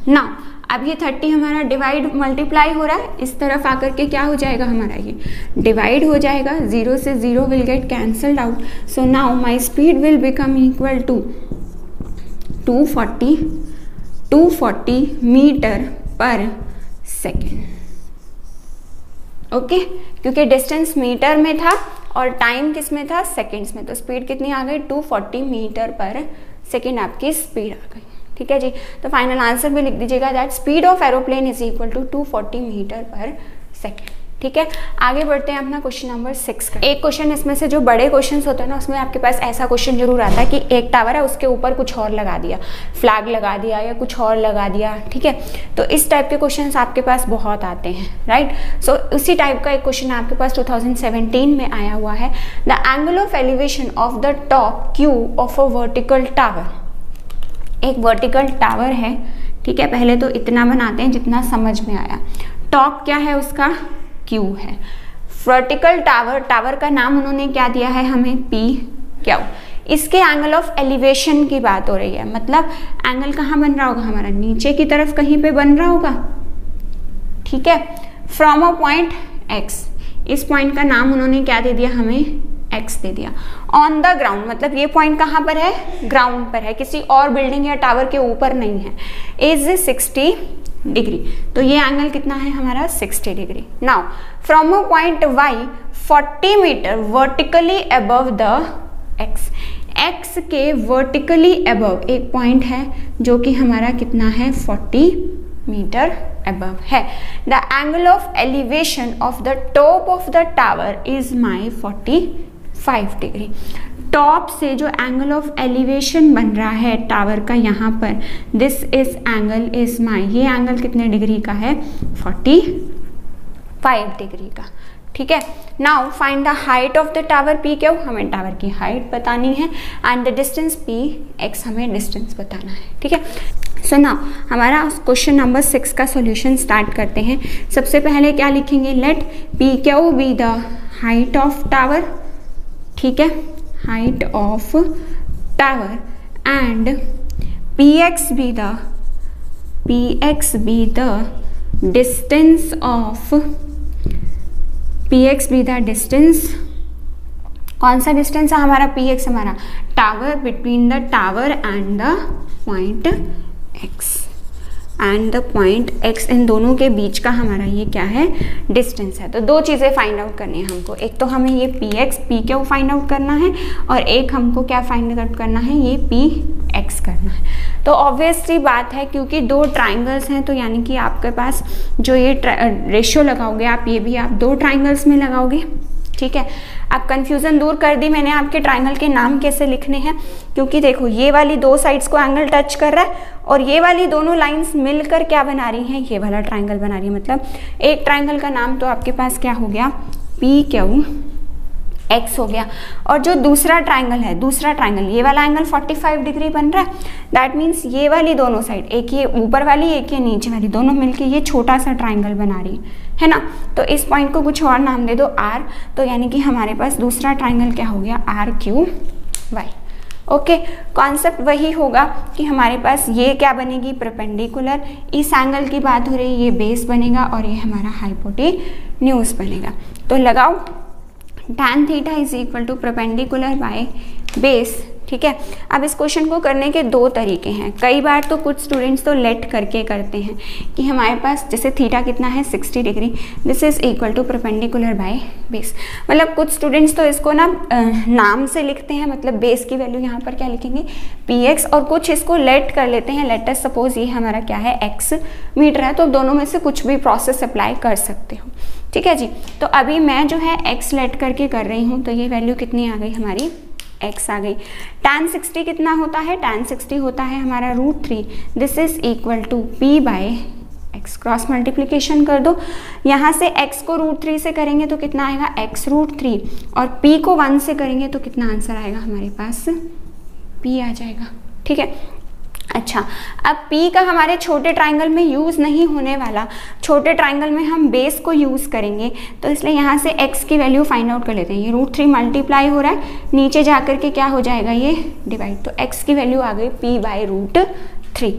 नाउ अब ये 30 हमारा डिवाइड मल्टीप्लाई हो रहा है, इस तरफ आकर के क्या हो जाएगा हमारा, ये डिवाइड हो जाएगा, 0 से 0 will get cancelled out. So now my speed will become equal to 240 metre per second, okay. क्योंकि डिस्टेंस मीटर में था और टाइम किस में था, सेकेंड्स में, तो स्पीड कितनी आ गई 240 मीटर पर सेकेंड आपकी स्पीड आ गई, ठीक है जी। तो फाइनल आंसर भी लिख दीजिएगा that speed of aeroplane is equal to 240 metre per second, ठीक है। आगे बढ़ते हैं अपना क्वेश्चन नंबर 6 का। एक क्वेश्चन इसमें से जो बड़े क्वेश्चंस होते हैं ना, उसमें आपके पास ऐसा क्वेश्चन जरूर आता है कि एक टावर है, उसके ऊपर कुछ और लगा दिया, फ्लैग लगा दिया या कुछ और लगा दिया, ठीक है। तो इस टाइप के क्वेश्चंस आपके पास बहुत आते हैं, राइट। सो उसी टाइप का एक क्वेश्चन आपके पास 2017 में आया हुआ है, the angle of elevation of the top Q of a vertical tower. एक वर्टिकल टावर है, ठीक है। पहले तो इतना बनाते हैं जितना समझ में आया। टॉप क्या है उसका, क्यू है। वर्टिकल टावर का नाम उन्होंने क्या दिया है हमें, पी क्यू। इसके एंगल ऑफ एलिवेशन की बात हो रही है, मतलब एंगल कहाँ बन रहा होगा हमारा, नीचे की तरफ कहीं पे बन रहा होगा, ठीक है। फ्रॉम अ पॉइंट एक्स, इस पॉइंट का नाम उन्होंने क्या दे दिया हमें, एक्स दे दिया। ऑन द ग्राउंड, मतलब ये पॉइंट कहाँ पर है, ग्राउंड पर है, किसी और बिल्डिंग या टावर के ऊपर नहीं है। इज 60 डिग्री, तो ये एंगल कितना है हमारा 60 degree. Now from a point y 40 metre vertically above the x, x के वर्टिकली अबव एक पॉइंट है जो कि हमारा कितना है 40 मीटर अबव है। The angle of elevation of the top of the tower is my 45 degree. Top से जो एंगल ऑफ एलिवेशन बन रहा है टावर का यहाँ पर, दिस इज एंगल इज माई, ये एंगल कितने डिग्री का है 45 डिग्री का, ठीक है। Now find the height of the tower P Q, हमें टावर की हाइट बतानी है, and the distance P x, हमें डिस्टेंस बताना है, ठीक है। सो नाउ हमारा क्वेश्चन नंबर 6 का सॉल्यूशन स्टार्ट करते हैं। सबसे पहले क्या लिखेंगे, let P Q be the height of tower, ठीक है, height of tower, and px be the distance of, px be the distance, कौन सा डिस्टेंस है हमारा, px हमारा tower, between the tower and the point x, and the point x, इन दोनों के बीच का हमारा ये क्या है, डिस्टेंस है। तो दो चीज़ें फाइंड आउट करनी है हमको, एक तो हमें ये पी क्यू फाइंड आउट करना है, और एक हमको क्या फाइंड आउट करना है, ये पी एक्स करना है। तो ऑब्वियसली बात है, क्योंकि दो ट्राइंगल्स हैं, तो यानी कि आपके पास जो ये रेशियो लगाओगे आप, ये भी आप दो ट्राइंगल्स में लगाओगे, ठीक है। अब कंफ्यूजन दूर कर दी मैंने, आपके ट्राइंगल के नाम कैसे लिखने हैं, क्योंकि देखो ये वाली दो साइड्स को एंगल टच कर रहा है और ये वाली दोनों लाइंस मिलकर क्या बना रही हैं, ये वाला ट्राइंगल बना रही है। मतलब एक ट्राइंगल का नाम तो आपके पास क्या हो गया, पी क्यू x हो गया। और जो दूसरा ट्राइंगल है, दूसरा ट्राइंगल ये वाला एंगल 45 डिग्री बन रहा है, दैट मीन्स ये वाली दोनों साइड, एक ये ऊपर वाली एक ये नीचे वाली, दोनों मिलके ये छोटा सा ट्राइंगल बना रही है ना। तो इस पॉइंट को कुछ और नाम दे दो r, तो यानी कि हमारे पास दूसरा ट्राइंगल क्या हो गया, RQY। ओके, कॉन्सेप्ट वही होगा कि हमारे पास ये क्या बनेगी, परपेंडिकुलर, इस एंगल की बात हो रही है, ये बेस बनेगा और ये हमारा हाइपोटेन्यूज बनेगा। तो लगाओ tan theta is equal to perpendicular by base. ठीक है, अब इस क्वेश्चन को करने के दो तरीके हैं। कई बार तो कुछ स्टूडेंट्स तो लेट करके करते हैं कि हमारे पास जैसे थीटा कितना है 60 degree, this is equal to perpendicular by base. मतलब कुछ स्टूडेंट्स तो इसको ना नाम से लिखते हैं, मतलब बेस की वैल्यू यहाँ पर क्या लिखेंगे, px, और कुछ इसको लेट कर लेते हैं। लेट अस सपोज ये हमारा क्या है, x मीटर है, तो दोनों में से कुछ भी प्रोसेस अप्लाई कर सकते हो। ठीक है जी, तो अभी मैं जो है x लेट करके कर रही हूँ, तो ये वैल्यू कितनी आ गई हमारी, x आ गई। tan 60 कितना होता है, tan 60 होता है हमारा √3, this is equal to p by x। Cross multiplication कर दो, यहाँ से x को √3 से करेंगे तो कितना आएगा, x √3, और p को 1 से करेंगे तो कितना आंसर आएगा हमारे पास, p आ जाएगा। ठीक है, अच्छा, अब P का हमारे छोटे ट्राइंगल में यूज़ नहीं होने वाला, छोटे ट्राइंगल में हम बेस को यूज़ करेंगे, तो इसलिए यहाँ से x की वैल्यू फाइंड आउट कर लेते हैं। ये √3 मल्टीप्लाई हो रहा है, नीचे जाकर के क्या हो जाएगा, ये डिवाइड, तो x की वैल्यू आ गई p बाई √3।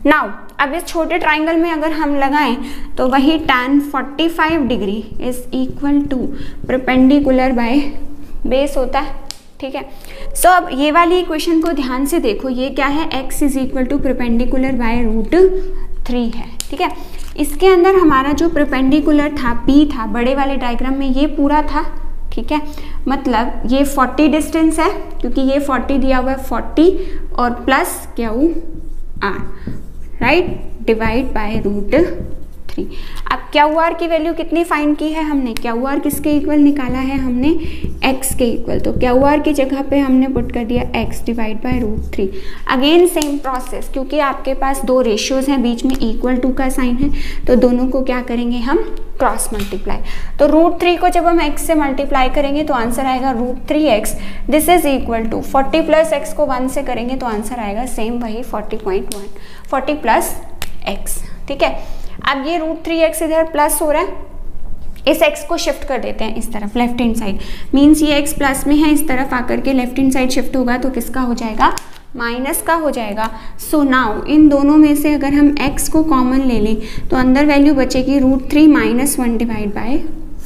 नाउ अब इस छोटे ट्राइंगल में अगर हम लगाएं तो वही tan 45 degree is equal to perpendicular by base होता है। ठीक है, सो अब ये वाली इक्वेशन को ध्यान से देखो, ये क्या है, x is equal to perpendicular by √3 है। ठीक है, इसके अंदर हमारा जो परपेंडिकुलर था p था, बड़े वाले डायग्राम में ये पूरा था। ठीक है, मतलब ये 40 डिस्टेंस है, क्योंकि ये 40 दिया हुआ है, 40 और plus QR, right, divide by √3। अब QR की वैल्यू कितनी फाइंड की है हमने, QR किसके इक्वल निकाला है हमने, x के इक्वल, तो QR की जगह पे हमने पुट कर दिया x divide by √3। Again same process, क्योंकि आपके पास दो रेशियोज हैं, बीच में इक्वल टू का साइन है, तो दोनों को क्या करेंगे हम, क्रॉस मल्टीप्लाई। तो √3 को जब हम x से मल्टीप्लाई करेंगे तो आंसर आएगा √3x, this is equal to 40 plus x को 1 से करेंगे तो आंसर आएगा सेम वही 40.1, 40 प्लस x। ठीक है, अब ये √3x इधर प्लस हो रहा है, इस x को शिफ्ट कर देते हैं इस तरफ, लेफ्ट हैंड साइड, मीन्स ये x प्लस में है, इस तरफ आकर के लेफ्ट हैंड साइड शिफ्ट होगा तो किसका हो जाएगा, माइनस का हो जाएगा। सो नाउ इन दोनों में से अगर हम x को कॉमन ले लें तो अंदर वैल्यू बचेगी √3 - 1 डिवाइड बाय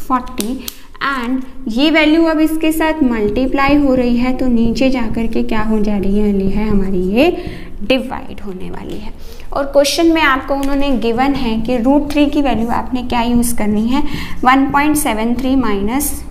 40, एंड ये वैल्यू अब इसके साथ मल्टीप्लाई हो रही है, तो नीचे जाकर के क्या हो जा रही है हमारी, ये डिवाइड होने वाली है। और क्वेश्चन में आपको उन्होंने गिवन है कि √3 की वैल्यू आपने क्या यूज़ करनी है, 1.73 -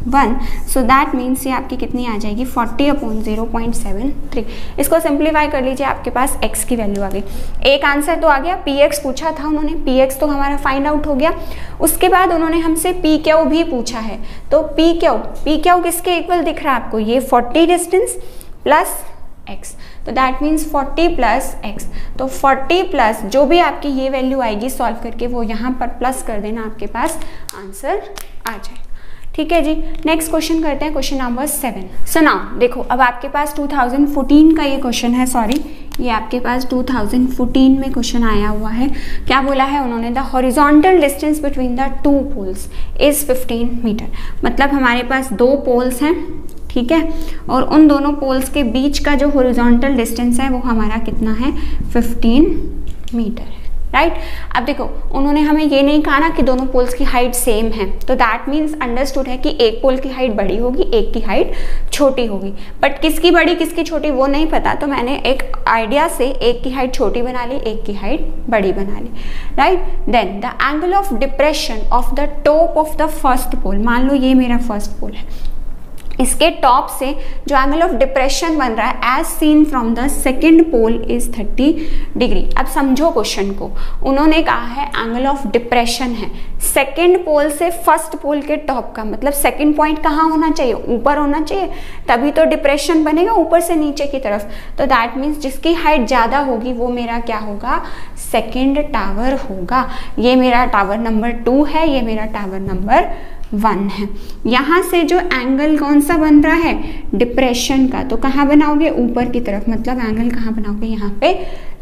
1, सो दैट मीन्स ये आपकी कितनी आ जाएगी, 40/0.73। इसको सिंप्लीफाई कर लीजिए, आपके पास x की वैल्यू आ गई। एक आंसर तो आ गया, px पूछा था उन्होंने, px तो हमारा फाइंड आउट हो गया। उसके बाद उन्होंने हमसे pq भी पूछा है, तो pq किसके इक्वल दिख रहा है आपको, ये 40 डिस्टेंस प्लस x, तो दैट मीन्स 40 प्लस x, तो 40 प्लस जो भी आपकी ये वैल्यू आएगी सॉल्व करके वो यहाँ पर प्लस कर देना, आपके पास आंसर आ जाए। ठीक है जी, नेक्स्ट क्वेश्चन करते हैं, क्वेश्चन नंबर 7। सो नाउ देखो, अब आपके पास 2014 का ये क्वेश्चन है, सॉरी ये आपके पास 2014 में क्वेश्चन आया हुआ है। क्या बोला है उन्होंने, the horizontal distance between the two poles is 15 metre. मतलब हमारे पास दो पोल्स हैं, ठीक है, और उन दोनों पोल्स के बीच का जो हॉरिजॉन्टल डिस्टेंस है वो हमारा कितना है, 15 मीटर है, राइट। अब देखो उन्होंने हमें ये नहीं कहा ना कि दोनों पोल्स की हाइट सेम है, तो दैट मीन्स अंडरस्टूड है कि एक पोल की हाइट बड़ी होगी, एक की हाइट छोटी होगी, बट किसकी बड़ी किसकी छोटी वो नहीं पता, तो मैंने एक आइडिया से एक की हाइट छोटी बना ली, एक की हाइट बड़ी बना ली, right. Then the angle of depression of the top of the first pole, मान लो ये मेरा फर्स्ट पोल है, इसके टॉप से जो एंगल ऑफ डिप्रेशन बन रहा है as seen from the second pole is 30 degree. अब समझो क्वेश्चन को, उन्होंने कहा है एंगल ऑफ डिप्रेशन है सेकेंड पोल से फर्स्ट पोल के टॉप का, मतलब सेकेंड पॉइंट कहाँ होना चाहिए, ऊपर होना चाहिए, तभी तो डिप्रेशन बनेगा ऊपर से नीचे की तरफ। तो दैट मीन्स जिसकी हाइट ज़्यादा होगी वो मेरा क्या होगा, सेकेंड टावर होगा। ये मेरा टावर नंबर 2 है, ये मेरा टावर नंबर 1 है। यहाँ से जो एंगल कौन सा बन रहा है, डिप्रेशन का, तो कहाँ बनाओगे, ऊपर की तरफ, मतलब एंगल कहाँ बनाओगे, यहाँ पे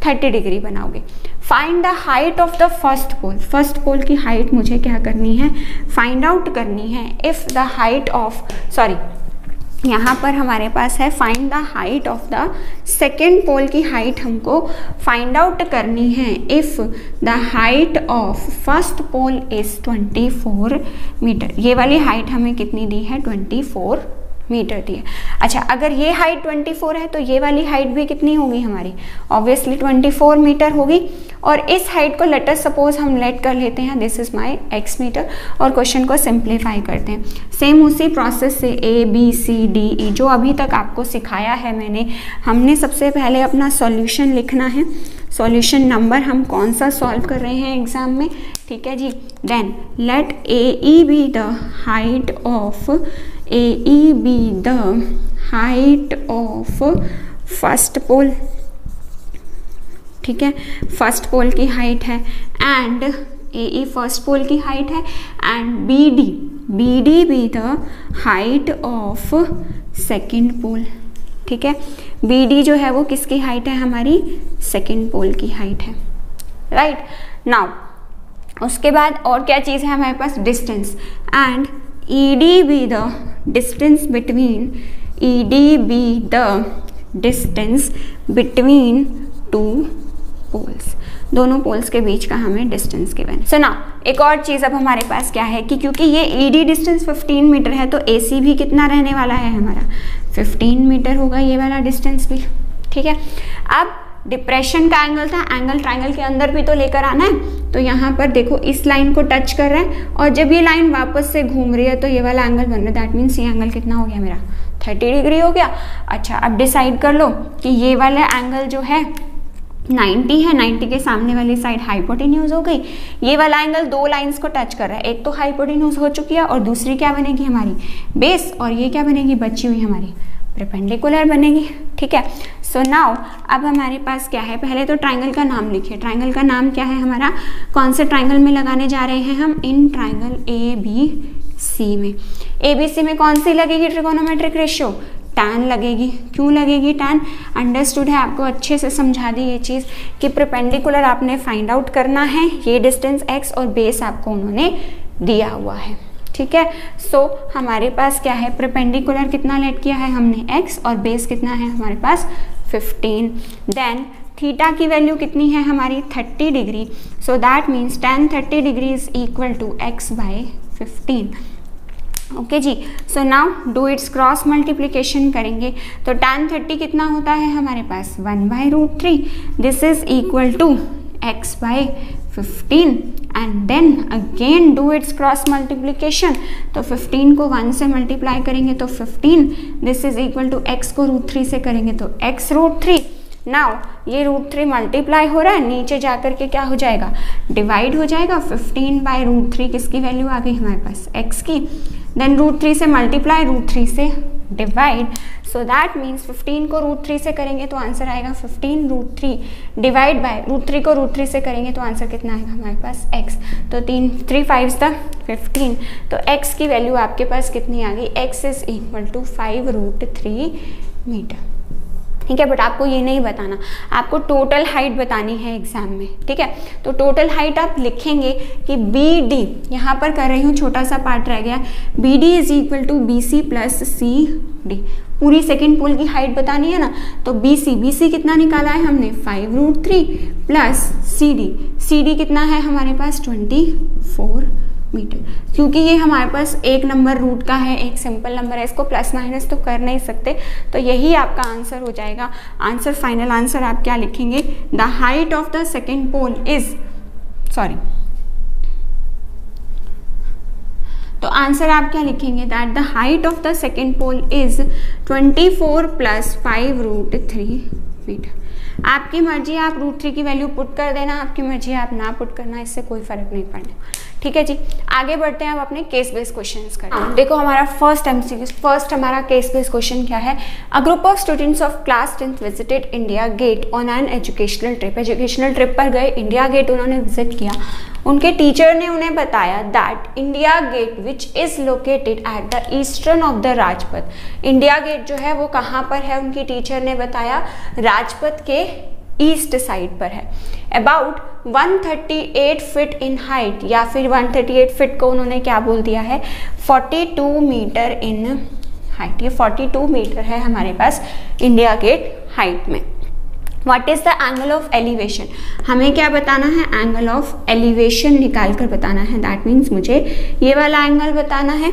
30 डिग्री बनाओगे। Find the height of the first pole, first pole की हाइट मुझे क्या करनी है, फाइंड आउट करनी है। If the height of, sorry यहाँ पर हमारे पास है find the height of the second pole की हाइट हमको फाइंड आउट करनी है। If the height of first pole is 24 metre, ये वाली हाइट हमें कितनी दी है, 24 मीटर दी है। अच्छा, अगर ये हाइट 24 है तो ये वाली हाइट भी कितनी होगी हमारी, ऑब्वियसली 24 मीटर होगी। और इस हाइट को लेट अस सपोज हम लेट कर लेते हैं, this is my x metre, और क्वेश्चन को सिंप्लीफाई करते हैं। सेम उसी प्रोसेस से A B C D E जो अभी तक आपको सिखाया है मैंने, हमने सबसे पहले अपना सॉल्यूशन लिखना है। सॉल्यूशन नंबर हम कौन सा सॉल्व कर रहे हैं एग्जाम में, ठीक है जी। Then let AE be the height of, AE be the height of first pole, ठीक है, फर्स्ट पोल की हाइट है, एंड AE फर्स्ट पोल की हाइट है, and BD be the height of second pole, ठीक है। BD जो है वो किसकी हाइट है, हमारी सेकेंड पोल की हाइट है, राइट। नाउ उसके बाद और क्या चीज़ है हमारे पास, distance, and ED be the distance between, ED be the distance between two poles, दोनों पोल्स के बीच का हमें डिस्टेंस गिवन है। सो नाउ एक और चीज़ अब हमारे पास क्या है कि क्योंकि ये ED डिस्टेंस 15 मीटर है तो AC भी कितना रहने वाला है हमारा, 15 मीटर होगा ये वाला डिस्टेंस भी, ठीक है। अब डिप्रेशन का एंगल था, एंगल ट्राइंगल के अंदर भी तो लेकर आना है, तो यहाँ पर देखो इस लाइन को टच कर रहा है और जब ये लाइन वापस से घूम रही है तो ये वाला एंगल बन रहा है, दैट मीन्स ये एंगल कितना हो गया मेरा, 30 डिग्री हो गया। अच्छा, अब डिसाइड कर लो कि ये वाला एंगल जो है 90 है, 90 के सामने वाली साइड हाइपोटेन्यूज हो गई। ये वाला एंगल दो लाइंस को टच कर रहा है, एक तो हाइपोटेन्यूज हो चुकी है और दूसरी क्या बनेगी हमारी, बेस, और ये क्या बनेगी, बची हुई हमारी परपेंडिकुलर बनेगी, ठीक है। सो नाउ अब हमारे पास क्या है, पहले तो ट्राइंगल का नाम लिखिए। ट्राइंगल का नाम क्या है हमारा, कौन से ट्राइंगल में लगाने जा रहे हैं हम, इन ट्राइंगल ABC में। ABC में कौन सी लगेगी ट्रिगोनोमेट्रिक रेशियो, tan लगेगी। क्यों लगेगी tan, अंडरस्टूड है, आपको अच्छे से समझा दी ये चीज़ कि परपेंडिकुलर आपने फाइंड आउट करना है, ये डिस्टेंस x और बेस आपको उन्होंने दिया हुआ है, ठीक है। सो हमारे पास क्या है, परपेंडिकुलर कितना लेट किया है हमने x और बेस कितना है हमारे पास 15। देन थीटा की वैल्यू कितनी है हमारी 30 degree, so that means tan 30 degree is equal to x by 15। Okay जी, so now do its cross multiplication करेंगे तो tan 30 कितना होता है हमारे पास 1/√3, this is equal to x by 15 and then again do its cross multiplication, तो 15 को 1 से मल्टीप्लाई करेंगे तो 15, this is equal to x को √3 से करेंगे तो x√3। नाउ ये √3 मल्टीप्लाई हो रहा है, नीचे जाकर के क्या हो जाएगा, डिवाइड हो जाएगा। 15/√3 किसकी वैल्यू आ गई हमारे पास, x की, देन √3 से मल्टीप्लाई, √3 से डिवाइड, सो दैट मीन्स 15 को √3 से करेंगे तो आंसर आएगा 15√3 डिवाइड बाय √3 को √3 से करेंगे तो आंसर कितना आएगा हमारे पास x, तो 3 5 15, तो x की वैल्यू आपके पास कितनी आ गई, x is equal to 5√3 metre, ठीक है। बट आपको ये नहीं बताना, आपको टोटल हाइट बतानी है एग्जाम में, ठीक है। तो टोटल हाइट आप लिखेंगे कि BD, यहाँ पर कर रही हूँ छोटा सा पार्ट रह गया, BD is equal to BC plus CD, पूरी सेकेंड पोल की हाइट बतानी है ना, तो BC कितना निकाला है हमने 5√3 प्लस CD कितना है हमारे पास 24 मीटर। क्योंकि ये हमारे पास एक नंबर रूट का है, एक सिंपल नंबर है, इसको प्लस माइनस तो कर नहीं सकते, तो यही आपका आंसर हो जाएगा। आंसर, फाइनल आंसर आप क्या लिखेंगे, the height of the second pole is, sorry, तो आंसर आप क्या लिखेंगे, that the height of the second pole is 24 plus 5√3 metre. आपकी मर्जी, आप √3 की वैल्यू पुट कर देना, आपकी मर्जी आप ना पुट करना, इससे कोई फर्क नहीं पड़ना, ठीक है जी, आगे बढ़ते हैं अब अपने केस बेस्ड क्वेश्चंस करते। देखो हमारा फर्स्ट हमारा केस बेस्ड क्वेश्चन क्या है। A group of students of class 10th visited India get on an educational trip. Educational trip पर गए, इंडिया गेट उन्होंने विजिट किया। उनके टीचर ने उन्हें बताया that India Gate which is located at the eastern of the Rajpath. India Gate जो है वो कहाँ पर है, उनकी टीचर ने बताया राजपथ के ईस्ट साइड पर है। अबाउट 138 फीट इन हाइट, या फिर 138 फीट को उन्होंने क्या बोल दिया है, 42 मीटर इन हाइट। ये 42 मीटर है हमारे पास इंडिया गेट हाइट में। What is the angle of elevation, हमें क्या बताना है, एंगल ऑफ एलिवेशन निकाल कर बताना है। दैट मीन्स मुझे ये वाला एंगल बताना है।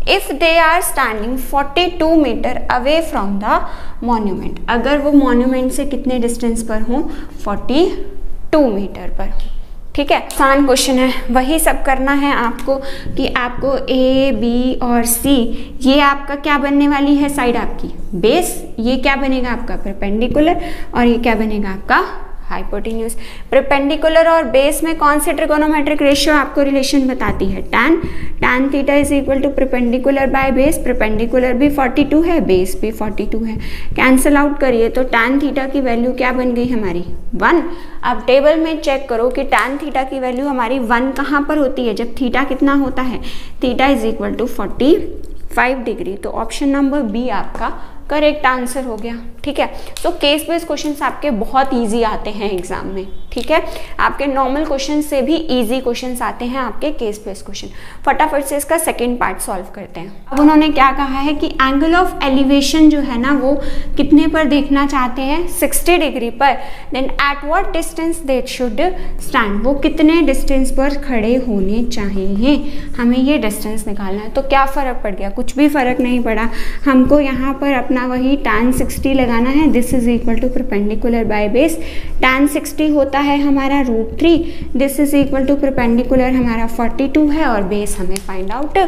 If they are standing 42 metre away from the monument, अगर वो मॉन्यूमेंट से कितने डिस्टेंस पर हों, 42 मीटर पर हो। ठीक है, आसान क्वेश्चन है, वही सब करना है आपको कि आपको ए बी और सी, ये आपका क्या बनने वाली है साइड आपकी बेस, ये क्या बनेगा आपका परपेंडिकुलर, और ये क्या बनेगा आपका हाइपोटेन्यूज। परपेंडिकुलर और बेस में कौन से ट्रिगोनोमेट्रिक रेशियो आपको रिलेशन बताती है, tan theta is equal to perpendicular by base. Perpendicular भी 42 है, बेस भी 42 है, कैंसिल आउट करिए तो tan थीटा की वैल्यू क्या बन गई हमारी 1। अब टेबल में चेक करो कि tan थीटा की वैल्यू हमारी 1 कहाँ पर होती है, जब थीटा कितना होता है, theta is equal to 45 degree. तो ऑप्शन नंबर बी आपका करेक्ट आंसर हो गया। ठीक है, तो केस बेस्ड क्वेश्चंस आपके बहुत इजी आते हैं एग्जाम में। ठीक है, आपके नॉर्मल क्वेश्चन से भी इजी क्वेश्चंस आते हैं आपके केस बेस्ड क्वेश्चन। फटाफट से इसका सेकंड पार्ट सॉल्व करते हैं। अब उन्होंने क्या कहा है कि एंगल ऑफ एलिवेशन जो है ना वो कितने पर देखना चाहते हैं, 60 डिग्री पर। Then at what distance they should stand, वो कितने डिस्टेंस पर खड़े होने चाहिए, हमें ये डिस्टेंस निकालना है। तो क्या फ़र्क पड़ गया, कुछ भी फ़र्क नहीं पड़ा, हमको यहाँ पर अपना वही tan 60 लगाना है। This is equal to perpendicular by base, tan 60 होता है हमारा √3, this is equal to perpendicular हमारा 42 है, और बेस हमें फाइंड आउट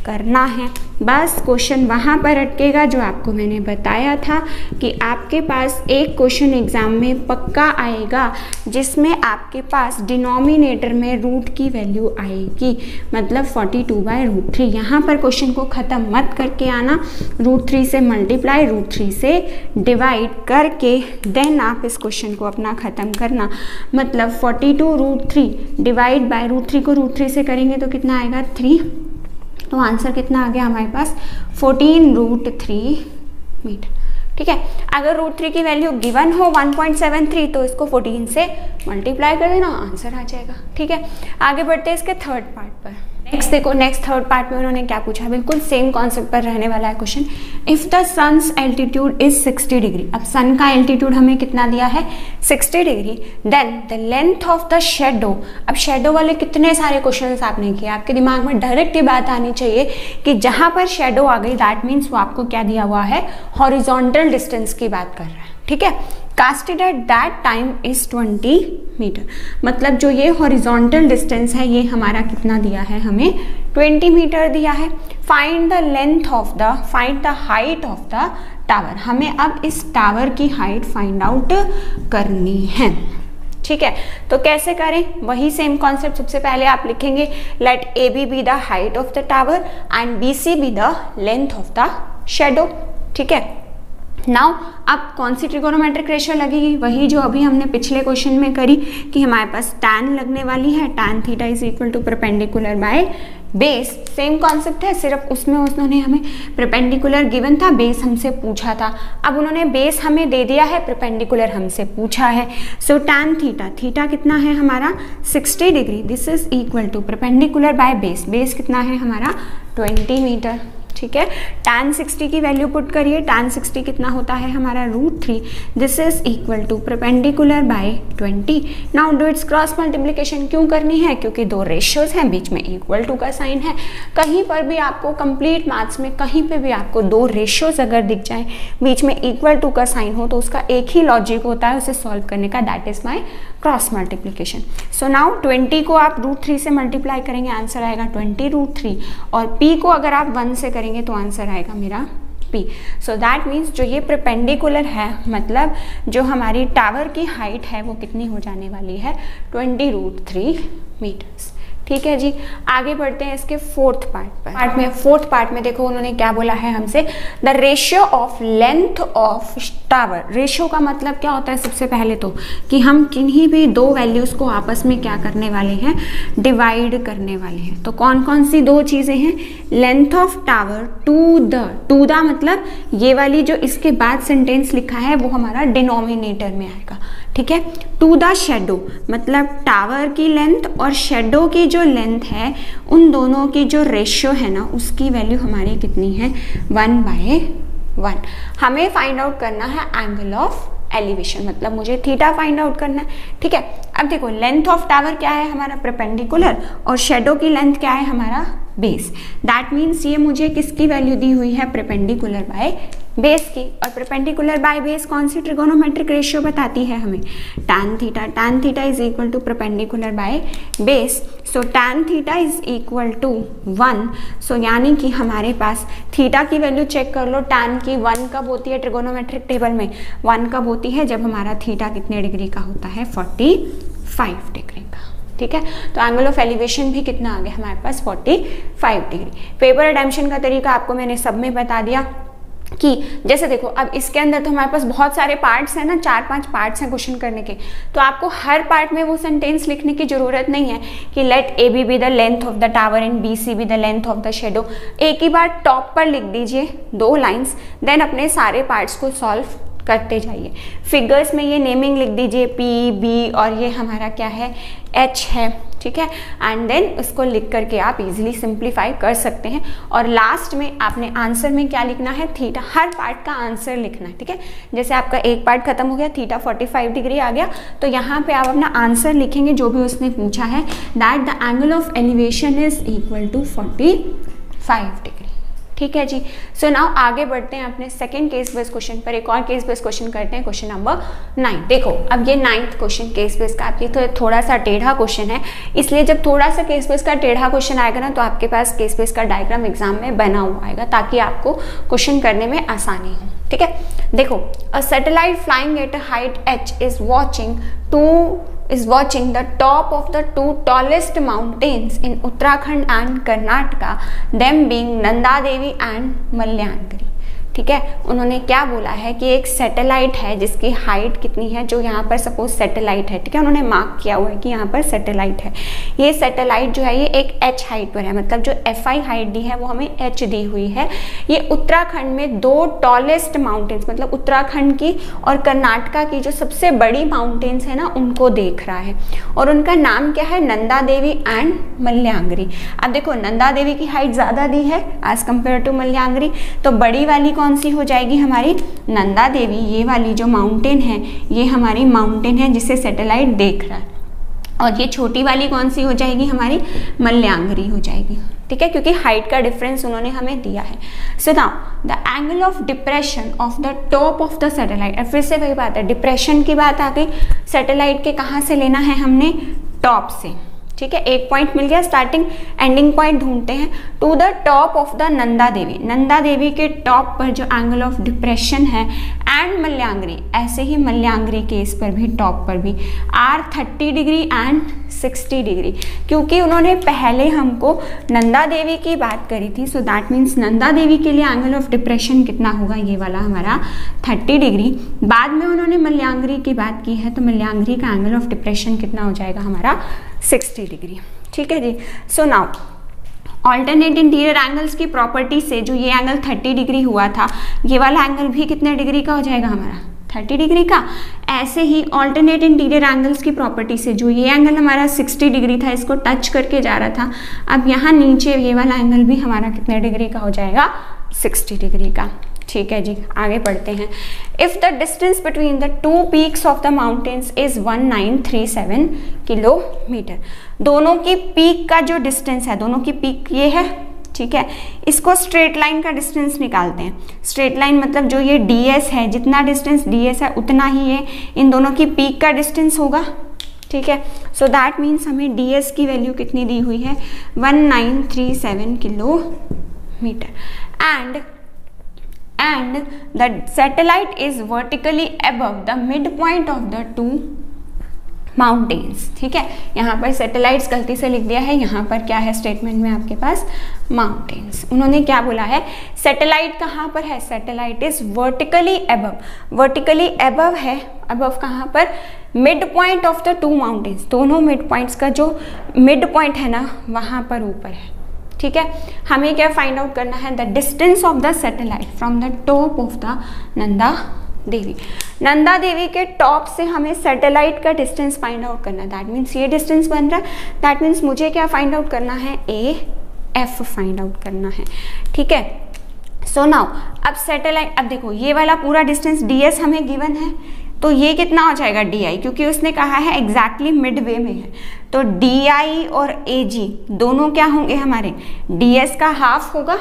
करना है। बस क्वेश्चन वहाँ पर अटकेगा जो आपको मैंने बताया था कि आपके पास एक क्वेश्चन एग्जाम में पक्का आएगा जिसमें आपके पास डिनोमिनेटर में रूट की वैल्यू आएगी, मतलब 42/√3। यहाँ पर क्वेश्चन को ख़त्म मत करके आना, √3 से मल्टीप्लाई, √3 से डिवाइड करके देन आप इस क्वेश्चन को अपना ख़त्म करना। मतलब 42√3 डिवाइड बाय √3 को √3 से करेंगे तो कितना आएगा 3, तो आंसर कितना आ गया हमारे पास 14√3 मीटर। ठीक है, अगर √3 की वैल्यू गिवन हो 1.73 तो इसको 14 से मल्टीप्लाई कर देना, आंसर आ जाएगा। ठीक है, आगे बढ़ते हैं इसके थर्ड पार्ट पर। नेक्स्ट देखो, नेक्स्ट थर्ड पार्ट में उन्होंने क्या पूछा, बिल्कुल सेम कॉन्सेप्ट पर रहने वाला है question. If the sun's altitude is 60 degree, अब सन का एल्टीट्यूड हमें कितना दिया है 60 degree, then the length of the shadow. अब शेडो वाले कितने सारे क्वेश्चंस आपने किए, आपके दिमाग में डायरेक्ट ये बात आनी चाहिए कि जहां पर शेडो आ गई दैट मीन्स वो आपको क्या दिया हुआ है, हॉरिजॉन्टल डिस्टेंस की बात कर रहा है। ठीक है, casted at that time is 20 metre, मतलब जो ये हॉरिजॉन्टल डिस्टेंस है ये हमारा कितना दिया है, हमें 20 मीटर दिया है। Find the length of the, find the height of the tower, हमें अब इस टावर की हाइट फाइंड आउट करनी है। ठीक है, तो कैसे करें, वही सेम कॉन्सेप्ट। सबसे पहले आप लिखेंगे let A B the height of the tower and B C be the length of the shadow. ठीक है, नाउ अब कौन सी ट्रिगोनोमेट्रिक रेशियो लगेगी, वही जो अभी हमने पिछले क्वेश्चन में करी कि हमारे पास tan लगने वाली है, tan theta is equal to perpendicular by base. Same concept है, सिर्फ उसमें उन्होंने हमें परपेंडिकुलर गिवन था, बेस हमसे पूछा था। अब उन्होंने बेस हमें दे दिया है, परपेंडिकुलर हमसे पूछा है। सो tan थीटा, थीटा कितना है हमारा 60 degree, this is equal to perpendicular by base, base कितना है हमारा 20 मीटर। ठीक है, tan 60 की वैल्यू पुट करिए, tan 60 कितना होता है हमारा √3, this is equal to perpendicular by 20। Now do its cross multiplication क्यों करनी है, क्योंकि दो रेशियोज हैं, बीच में इक्वल टू का साइन है। कहीं पर भी आपको कंप्लीट मैथ्स में कहीं पे भी आपको दो रेशियोज अगर दिख जाए, बीच में इक्वल टू का साइन हो, तो उसका एक ही लॉजिक होता है उसे सॉल्व करने का, that is my cross multiplication. So now 20 को आप √3 से मल्टीप्लाई करेंगे, आंसर आएगा 20√3, और p को अगर आप 1 से करेंगे तो आंसर आएगा मेरा p। सो दैट मीन्स जो ये परपेंडिकुलर है, मतलब जो हमारी टावर की हाइट है वो कितनी हो जाने वाली है 20√3 मीटर्स। ठीक है जी। आगे बढ़ते हैं इसके फोर्थ पार्ट में देखो उन्होंने क्या बोला है हमसे, the ratio of length of tower. Ratio का मतलब क्या होता है, सबसे पहले तो कि हम किन्हीं भी दो वैल्यूज को आपस में क्या करने वाले हैं, डिवाइड करने वाले हैं। तो कौन कौन सी दो चीजें हैं, length of tower to the मतलब ये वाली जो इसके बाद सेंटेंस लिखा है वो हमारा डिनोमिनेटर में आएगा, ठीक है। टू द शेडो मतलब टावर की लेंथ और शेडो की जो लेंथ है उन दोनों की जो रेशियो है ना उसकी वैल्यू हमारी कितनी है, 1/1। हमें फाइंड आउट करना है एंगल ऑफ एलिवेशन, मतलब मुझे थीटा फाइंड आउट करना है, ठीक है। अब देखो लेंथ ऑफ टावर क्या है हमारा, परपेंडिकुलर, और शेडो की लेंथ क्या है हमारा, बेस। दैट मीन्स ये मुझे किसकी वैल्यू दी हुई है, परपेंडिकुलर बाय बेस की। और परपेंडिकुलर बाय बेस कौन सी ट्रिगोनोमेट्रिक रेशियो बताती है हमें, tan theta is equal to perpendicular by base. So tan theta is equal to 1। So यानी कि हमारे पास थीटा की वैल्यू चेक कर लो, tan की 1 कब होती है ट्रिगोनोमेट्रिक टेबल में, 1 कब होती है जब हमारा थीटा कितने डिग्री का होता है, 45 डिग्री का, ठीक है। तो एंगल ऑफ एलिवेशन भी कितना आ गया हमारे पास, 45 डिग्री। पेपर रिडेम्पशन का तरीका आपको मैंने सब में बता दिया कि जैसे देखो अब इसके अंदर तो हमारे पास बहुत सारे पार्ट्स हैं ना, 4-5 पार्ट्स हैं क्वेश्चन करने के, तो आपको हर पार्ट में वो सेंटेंस लिखने की जरूरत नहीं है कि let A B the length of the tower and B C be the length of the shadow. एक ही बार टॉप पर लिख दीजिए 2 लाइन्स, देन अपने सारे पार्ट्स को सॉल्व करते जाइए। फिगर्स में ये नेमिंग लिख दीजिए पी बी और ये हमारा क्या है, एच है, ठीक है। एंड देन उसको लिख करके आप इजीली सिंप्लीफाई कर सकते हैं। और लास्ट में आपने आंसर में क्या लिखना है, थीटा, हर पार्ट का आंसर लिखना है, ठीक है। जैसे आपका एक पार्ट खत्म हो गया, थीटा 45 डिग्री आ गया, तो यहाँ पे आप अपना आंसर लिखेंगे जो भी उसने पूछा है, that the angle of elevation is equal to 45 degree, ठीक है जी। सो नाउ आगे बढ़ते हैं अपने सेकंड केस बेस्ड क्वेश्चन पर। एक और केस बेस्ड क्वेश्चन करते हैं, क्वेश्चन नंबर 9। देखो अब ये 9th क्वेश्चन केस बेस्ड का, आपकी तो थोड़ा सा टेढ़ा क्वेश्चन है, इसलिए जब थोड़ा सा केस बेस्ड का टेढ़ा क्वेश्चन आएगा ना तो आपके पास केस बेस्ड का डायग्राम एग्जाम में बना हुआ आएगा ताकि आपको क्वेश्चन करने में आसानी हो, ठीक है। देखो a satellite flying at a height h is watching the top of the 2 tallest mountains in Uttarakhand and Karnataka, them being Nanda Devi and Malyangiri, ठीक है। उन्होंने क्या बोला है कि एक सैटेलाइट है जिसकी हाइट कितनी है, जो यहाँ पर सपोज सैटेलाइट है, ठीक है, उन्होंने मार्क किया हुआ है कि यहाँ पर सैटेलाइट है। ये सैटेलाइट जो है ये एक h हाइट पर है, मतलब जो FI हाइट दी है वो हमें h दी हुई है। ये उत्तराखंड में 2 टॉलेस्ट माउंटेन्स, मतलब उत्तराखंड की और कर्नाटका की जो सबसे बड़ी माउंटेन्स है ना उनको देख रहा है, और उनका नाम क्या है, नंदा देवी एंड मल्यागरी। अब देखो नंदा देवी की हाइट ज़्यादा दी है एज कम्पेयर टू मल्यागरी, तो बड़ी वाली कौन सी हो जाएगी हमारी, नंदा देवी। ये वाली जो माउंटेन है ये हमारी माउंटेन है जिसे सैटेलाइट देख रहा है, और ये छोटी वाली कौन सी हो जाएगी, हमारी मल्यागरी हो जाएगी, ठीक है, क्योंकि हाइट का डिफरेंस उन्होंने हमें दिया है। So now the angle of depression of the top of the satellite, फिर से वही बात है, डिप्रेशन की बात आ गई, सैटेलाइट के कहाँ से लेना है हमने, टॉप से, ठीक है। एक पॉइंट मिल गया, स्टार्टिंग एंडिंग पॉइंट ढूंढते हैं। To the top of the Nanda Devi, Nanda Devi के टॉप पर जो एंगल ऑफ डिप्रेशन है, एंड मल्यागरी, ऐसे ही मल्यागरी केस पर भी टॉप पर भी आर 30 डिग्री एंड 60 डिग्री, क्योंकि उन्होंने पहले हमको नंदा देवी की बात करी थी। सो दैट मीन्स नंदा देवी के लिए एंगल ऑफ डिप्रेशन कितना होगा, ये वाला हमारा 30 डिग्री। बाद में उन्होंने मल्यागरी की बात की है, तो मल्यागरी का एंगल ऑफ डिप्रेशन कितना हो जाएगा हमारा 60 डिग्री, ठीक है जी। So now alternate interior angles की प्रॉपर्टी से जो ये एंगल 30 डिग्री हुआ था, ये वाला एंगल भी कितने डिग्री का हो जाएगा हमारा, 30 डिग्री का। ऐसे ही ऑल्टरनेट इंटीरियर एंगल्स की प्रॉपर्टी से जो ये एंगल हमारा 60 डिग्री था, इसको टच करके जा रहा था, अब यहाँ नीचे ये वाला एंगल भी हमारा कितने डिग्री का हो जाएगा, 60 डिग्री का, ठीक है जी। आगे बढ़ते हैं। If the distance between the 2 peaks of the mountains is 1937 kilometre, दोनों की पीक का जो डिस्टेंस है, दोनों की पीक ये है, ठीक है, इसको स्ट्रेट लाइन का डिस्टेंस निकालते हैं। स्ट्रेट लाइन मतलब जो ये ds है, जितना डिस्टेंस ds है उतना ही ये इन दोनों की पीक का डिस्टेंस होगा, ठीक है। सो दैट मीन्स हमें ds की वैल्यू कितनी दी हुई है, 1937 kilometre, and the satellite is vertically above the midpoint of the 2 mountains, ठीक है। यहाँ पर सैटेलाइट्स गलती से लिख दिया है, यहाँ पर क्या है स्टेटमेंट में आपके पास माउंटेन्स। उन्होंने क्या बोला है, सैटेलाइट कहाँ पर है, satellite is vertically above, vertically above है, अबव कहाँ पर, mid point of the two mountains, दोनों मिड पॉइंट्स का जो मिड पॉइंट है ना वहाँ पर ऊपर है, ठीक है। हमें क्या फाइंड आउट करना है, the distance of the satellite from the top of the Nanda Devi, Nanda Devi के टॉप से हमें सैटेलाइट का डिस्टेंस फाइंड आउट करना है। दैट मीन्स ये डिस्टेंस बन रहा है, दैट मीन्स मुझे क्या फाइंड आउट करना है, AF फाइंड आउट करना है, ठीक है। सो नाउ अब सैटेलाइट, अब देखो ये वाला पूरा डिस्टेंस DS हमें गिवन है, तो ये कितना हो जाएगा DI, क्योंकि उसने कहा है एग्जैक्टली मिडवे में है, तो DI और AG दोनों क्या होंगे हमारे, DS का हाफ होगा,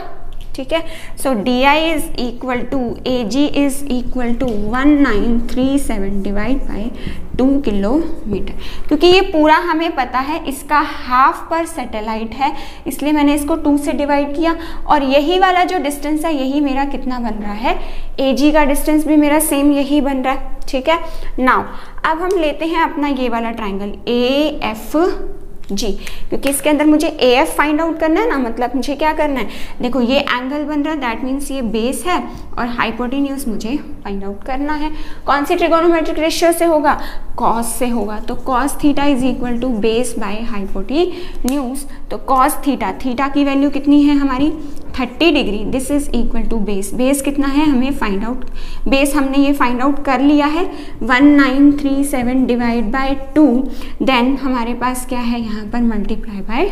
ठीक है। So DI is equal to AG is equal to 1937 divide by 2 kilometre, क्योंकि ये पूरा हमें पता है इसका हाफ पर सैटेलाइट है, इसलिए मैंने इसको 2 से डिवाइड किया, और यही वाला जो डिस्टेंस है यही मेरा कितना बन रहा है, AG का डिस्टेंस भी मेरा सेम यही बन रहा है, ठीक है। नाउ अब हम लेते हैं अपना ये वाला ट्राइंगल AFG, क्योंकि इसके अंदर मुझे AF फाइंड आउट करना है ना, मतलब मुझे क्या करना है, देखो ये एंगल बन रहा है, दैट मीन्स ये बेस है, और हाइपोटेन्यूज मुझे फाइंड आउट करना है। कौन सी ट्रिगोनोमेट्रिक रेशियो से होगा, कॉस से होगा, तो cos theta is equal to base by hypotenuse, तो कॉस थीटा, थीटा की वैल्यू कितनी है हमारी 30 degree, this is equal to base, base कितना है हमें फाइंड आउट, बेस हमने ये फाइंड आउट कर लिया है 1937 डिवाइड बाय 2, देन हमारे पास क्या है यहाँ पर मल्टीप्लाई बाय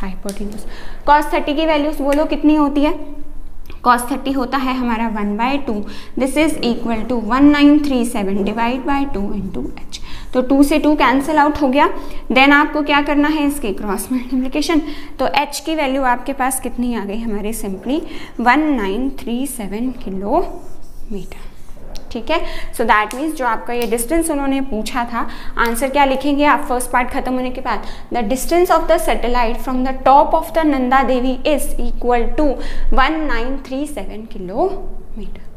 हाइपोटेन्यूज। कॉस 30 की वैल्यूज बोलो कितनी होती है, cos 30 होता है हमारा 1/2, this is equal to 1937 divide by 2 into H, तो 2 से 2 कैंसिल आउट हो गया, देन आपको क्या करना है इसके क्रॉस मल्टीप्लिकेशन, तो H की वैल्यू आपके पास कितनी आ गई हमारी, सिंपली 1937 किलोमीटर, ठीक है। सो दैट मीन्स जो आपका ये डिस्टेंस उन्होंने पूछा था, आंसर क्या लिखेंगे आप फर्स्ट पार्ट खत्म होने के बाद, the distance of the satellite from the top of the Nanda Devi is equal to 1937 kilometre,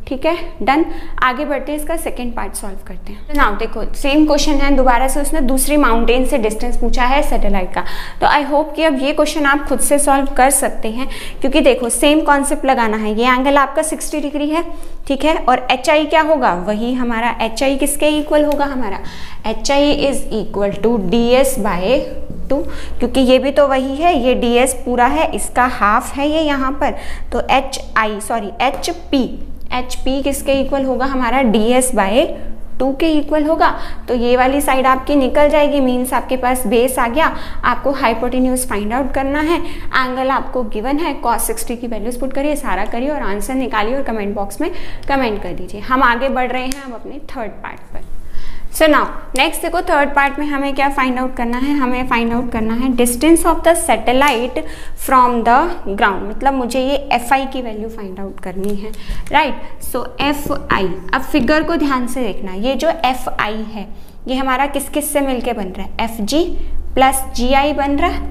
ठीक है, डन। आगे बढ़ते हैं, इसका सेकेंड पार्ट सॉल्व करते हैं। नाउ देखो सेम क्वेश्चन है, दोबारा से उसने दूसरी माउंटेन से डिस्टेंस पूछा है सैटेलाइट का, तो आई होप कि अब ये क्वेश्चन आप खुद से सॉल्व कर सकते हैं, क्योंकि देखो सेम कॉन्सेप्ट लगाना है, ये एंगल आपका 60 डिग्री है, ठीक है, और HI क्या होगा, वही हमारा HI किसके इक्वल होगा, हमारा HI is equal to DS by 2, क्योंकि ये भी तो वही है, ये DS पूरा है, इसका हाफ है ये यहाँ पर, तो HP किसके इक्वल होगा हमारा, DS बाय 2 के इक्वल होगा, तो ये वाली साइड आपकी निकल जाएगी, मीन्स आपके पास बेस आ गया, आपको हाइपोटेन्यूज फाइंड आउट करना है, एंगल आपको गिवन है, cos 60 की वैल्यूज पुट करिए, सारा करिए और आंसर निकालिए और कमेंट बॉक्स में कमेंट कर दीजिए। हम आगे बढ़ रहे हैं अब अपने थर्ड पार्ट पर। सो नाउ नेक्स्ट देखो थर्ड पार्ट में हमें क्या फाइंड आउट करना है, हमें फाइंड आउट करना है distance of the satellite from the ground, मतलब मुझे ये FI की वैल्यू फाइंड आउट करनी है, राइट। सो FI, अब फिगर को ध्यान से देखना, ये जो FI है ये हमारा किस किस से मिलके बन रहा है, FG प्लस GI बन रहा है,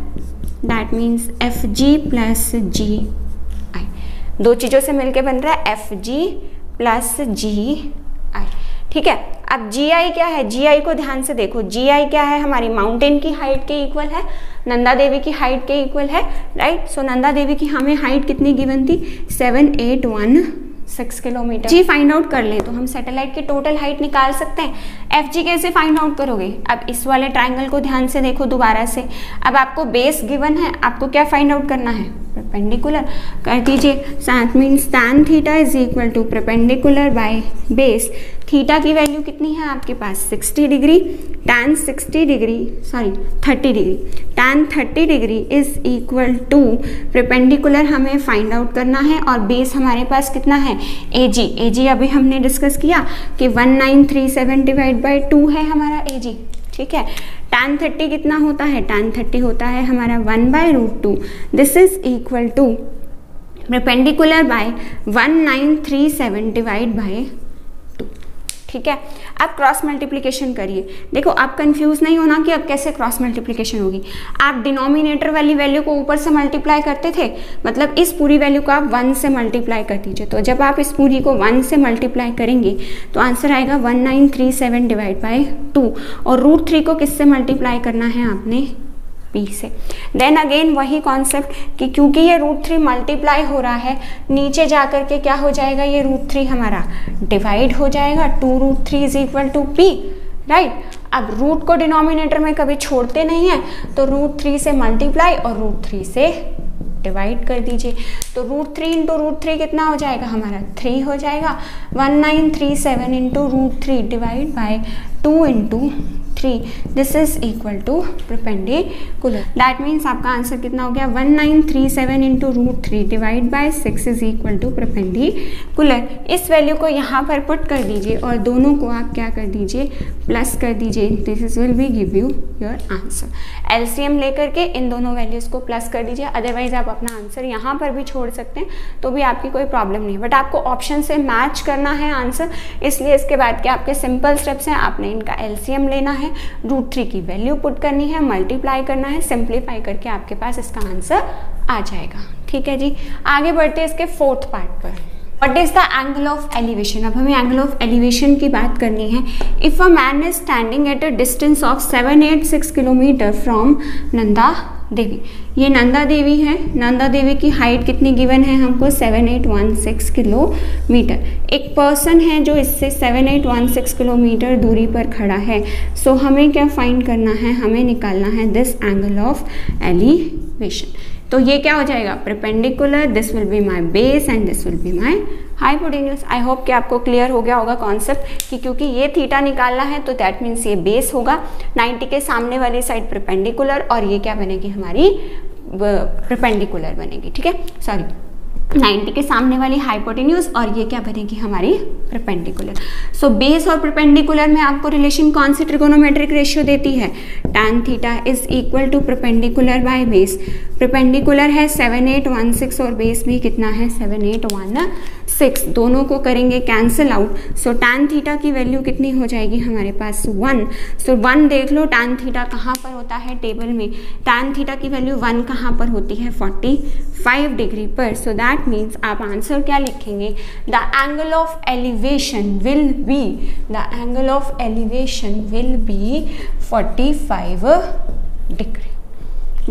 that means FG plus GI, दो चीज़ों से मिलके बन रहा है FG प्लस GI, ठीक है। अब GI क्या है, GI को ध्यान से देखो, GI क्या है हमारी माउंटेन की हाइट के इक्वल है, नंदा देवी की हाइट के इक्वल है, राइट। सो नंदा देवी की हमें हाइट कितनी गिवन थी, 7816 किलोमीटर। जी फाइंड आउट कर ले तो हम सैटेलाइट की टोटल हाइट निकाल सकते हैं। FG कैसे फाइंड आउट करोगे, अब इस वाले ट्राइंगल को ध्यान से देखो दोबारा से, अब आपको बेस गिवन है, आपको क्या फाइंड आउट करना है, परपेंडिकुलर कर दीजिए, that means tan theta is equal to perpendicular by base, theta की वैल्यू कितनी है आपके पास 60 degree, tan 30 degree, tan 30 degree is equal to perpendicular हमें फाइंड आउट करना है, और बेस हमारे पास कितना है AG अभी हमने डिस्कस किया कि 1937 डिवाइड बाई 2 है हमारा AG, ठीक है। tan 30 कितना होता है, tan 30 होता है हमारा 1/√2, this is equal to perpendicular by 1937 divide by 2, ठीक है। अब क्रॉस मल्टीप्लिकेशन करिए। देखो आप कंफ्यूज नहीं होना कि अब कैसे क्रॉस मल्टीप्लिकेशन होगी। आप डिनोमिनेटर वाली वैल्यू को ऊपर से मल्टीप्लाई करते थे, मतलब इस पूरी वैल्यू को आप 1 से मल्टीप्लाई कर दीजिए। तो जब आप इस पूरी को 1 से मल्टीप्लाई करेंगे तो आंसर आएगा 1937 डिवाइड बाई 2, और √3 को किससे मल्टीप्लाई करना है आपने, p से। देन अगेन वही कॉन्सेप्ट कि क्योंकि ये √3 मल्टीप्लाई हो रहा है, नीचे जाकर के क्या हो जाएगा, ये √3 हमारा डिवाइड हो जाएगा, 2√3 is equal to p, right. अब रूट को डिनोमिनेटर में कभी छोड़ते नहीं है, तो √3 से मल्टीप्लाई और √3 से डिवाइड कर दीजिए। तो √3 इंटू √3 कितना हो जाएगा हमारा, 3 हो जाएगा। 1937 into √3 divide by 2 into 3, this is equal to perpendicular. That means आपका आंसर कितना हो गया, 1937 into √3 divide by 6 is equal to perpendicular. इस वैल्यू को यहाँ पर पुट कर दीजिए और दोनों को आप क्या कर दीजिए, प्लस कर दीजिए। This will be give you your answer. LCM लेकर के इन दोनों वैल्यूज को प्लस कर दीजिए, अदरवाइज आप अपना आंसर यहाँ पर भी छोड़ सकते हैं तो भी आपकी कोई प्रॉब्लम नहीं, बट आपको ऑप्शन से मैच करना है आंसर। इसलिए इसके बाद के आपके सिंपल स्टेप्स हैं, आपने इनका एलसीएम लेना है, √3 की वैल्यू पुट करनी है, मल्टीप्लाई करना है, सिंप्लीफाई करके आपके पास इसका आंसर आ जाएगा। ठीक है जी, आगे बढ़ते हैं इसके फोर्थ पार्ट पर। What is the angle of elevation. अब हमें एंगल ऑफ एलिवेशन की बात करनी है। If a man is standing at a distance of 786 kilometre from Nanda Devi, ये नंदा देवी है। नंदा देवी की हाइट कितनी गिवन है हमको, 7816 किलोमीटर। एक पर्सन है जो इससे 7816 किलोमीटर दूरी पर खड़ा है। सो हमें क्या फाइंड करना है, हमें निकालना है दिस एंगल ऑफ एलिवेशन। तो ये क्या हो जाएगा, perpendicular, this will be my base and this will be my hypotenuse. I hope कि आपको क्लियर हो गया होगा कॉन्सेप्ट कि क्योंकि ये थीटा निकालना है तो दैट मीन्स ये बेस होगा, 90 के सामने वाली साइड परपेंडिकुलर, और ये क्या बनेगी हमारी परपेंडिकुलर बनेगी। ठीक है, सॉरी 90 के सामने वाली हाइपोटेन्यूज, और ये क्या बनेगी हमारी परपेंडिकुलर। सो बेस और परपेंडिकुलर में आपको रिलेशन कौन सी ट्रिगोनोमेट्रिक रेशियो देती है, tan theta is equal to perpendicular by base. Perpendicular है 7816 और बेस भी कितना है 7816, दोनों को करेंगे कैंसिल आउट। सो tan थीटा की वैल्यू कितनी हो जाएगी हमारे पास 1। सो 1 देख लो tan थीटा कहाँ पर होता है टेबल में, tan थीटा की वैल्यू 1 कहाँ पर होती है 45 डिग्री पर। सो दैट मीन्स आप आंसर क्या लिखेंगे, the angle of elevation will be, the angle of elevation will be 45 degree.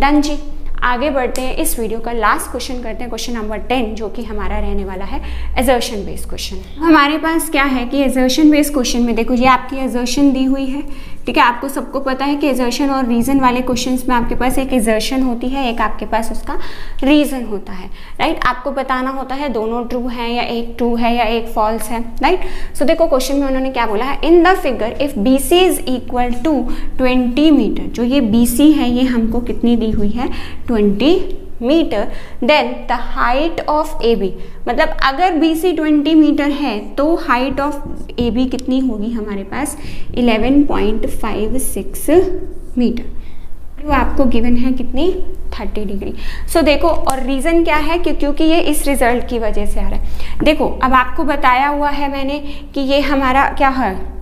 Done जी, आगे बढ़ते हैं। इस वीडियो का लास्ट क्वेश्चन करते हैं, क्वेश्चन नंबर 10, जो कि हमारा रहने वाला है असर्शन बेस्ड क्वेश्चन। हमारे पास क्या है कि असर्शन बेस्ड क्वेश्चन में देखो ये आपकी असर्शन दी हुई है, ठीक है। आपको सबको पता है कि असर्शन और रीजन वाले क्वेश्चंस में आपके पास एक असर्शन होती है, एक आपके पास उसका रीजन होता है, राइट। आपको बताना होता है दोनों ट्रू है या एक ट्रू है या एक फॉल्स है, राइट। सो देखो क्वेश्चन में उन्होंने क्या बोला है, in the figure if BC is equal to 20 metre, जो ये BC है ये हमको कितनी दी हुई है 20 metre, then the height of AB, मतलब अगर BC 20 मीटर है तो हाइट ऑफ AB कितनी होगी हमारे पास 11.56 मीटर, वो आपको गिवन है कितनी 30 डिग्री। सो देखो, और रीज़न क्या है कि क्योंकि ये इस रिजल्ट की वजह से आ रहा है। देखो अब आपको बताया हुआ है मैंने कि ये हमारा क्या है,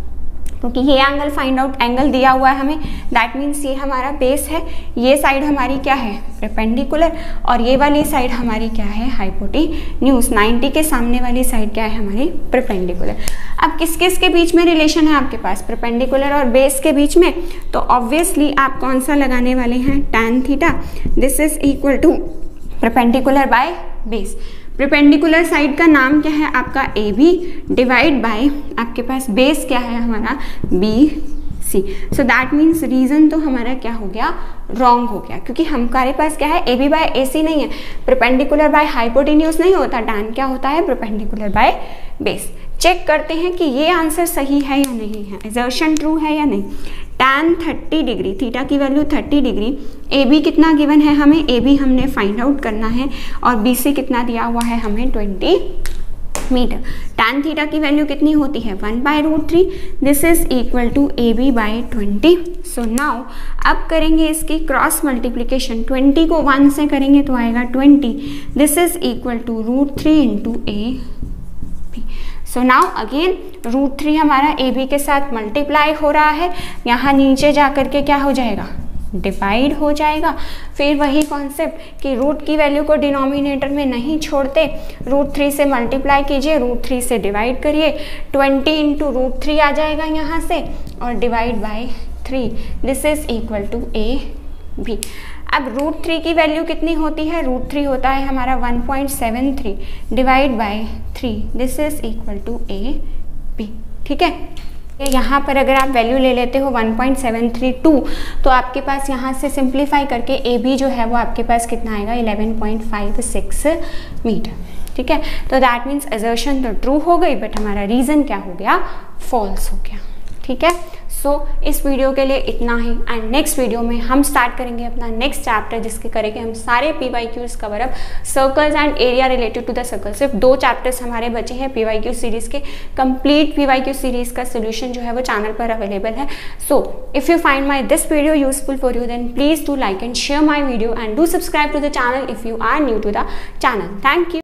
क्योंकि ये एंगल फाइंड आउट एंगल दिया हुआ है हमें, दैट मीन्स ये हमारा बेस है, ये साइड हमारी क्या है परपेंडिकुलर, और ये वाली साइड हमारी क्या है हाइपोटेन्यूज। 90 के सामने वाली साइड क्या है हमारी परपेंडिकुलर। अब किस किस के बीच में रिलेशन है आपके पास, परपेंडिकुलर और बेस के बीच में, तो ऑब्वियसली आप कौन सा लगाने वाले हैं tan theta, this is equal to perpendicular by base. Perpendicular side का नाम क्या है आपका AB डिवाइड बाय आपके पास बेस क्या है हमारा BC। So that means reason तो हमारा क्या हो गया, रॉन्ग हो गया, क्योंकि हमारे पास क्या है AB बाय AC नहीं है, परपेंडिकुलर बाय हाइपोटेन्यूज नहीं होता, tan क्या होता है परपेंडिकुलर बाय बेस। चेक करते हैं कि ये आंसर सही है या नहीं है, असर्शन ट्रू है या नहीं। tan 30 डिग्री, थीटा की वैल्यू 30 डिग्री, AB कितना गिवन है हमें, AB हमने फाइंड आउट करना है, और BC कितना दिया हुआ है हमें 20 मीटर। tan थीटा की वैल्यू कितनी होती है 1/√3, this is equal to AB by 20। So now अब करेंगे इसकी क्रॉस मल्टीप्लीकेशन, 20 को 1 से करेंगे तो आएगा 20, this is equal to √3 into AB। So now again √3 हमारा ए बी के साथ मल्टीप्लाई हो रहा है, यहाँ नीचे जा करके क्या हो जाएगा, डिवाइड हो जाएगा। फिर वही कॉन्सेप्ट कि रूट की वैल्यू को डिनोमिनेटर में नहीं छोड़ते, √3 से मल्टीप्लाई कीजिए, √3 से डिवाइड करिए, 20 इंटू √3 आ जाएगा यहाँ से और divide by 3, this is equal to A B. अब √3 की वैल्यू कितनी होती है, √3 होता है हमारा 1.73 divide by 3, this is equal to A B. ठीक है, यहाँ पर अगर आप वैल्यू ले लेते हो 1.732 तो आपके पास यहाँ से सिंप्लीफाई करके ए बी जो है वो आपके पास कितना आएगा, 11.56 मीटर। ठीक है, तो दैट मीन्स असर्शन तो ट्रू हो गई बट हमारा रीज़न क्या हो गया, फॉल्स हो गया। ठीक है, सो इस वीडियो के लिए इतना ही एंड नेक्स्ट वीडियो में हम स्टार्ट करेंगे अपना नेक्स्ट चैप्टर जिसके करेंगे हम सारे PYQs cover up, circles and area related to the circle. सिर्फ 2 चैप्टर्स हमारे बचे हैं PYQ सीरीज़ के। कंप्लीट PYQ सीरीज़ का सोल्यूशन जो है वो चैनल पर अवेलेबल है। So if you find my this video useful for you then please do like and share my video and do subscribe to the channel if you are new to the channel. Thank you.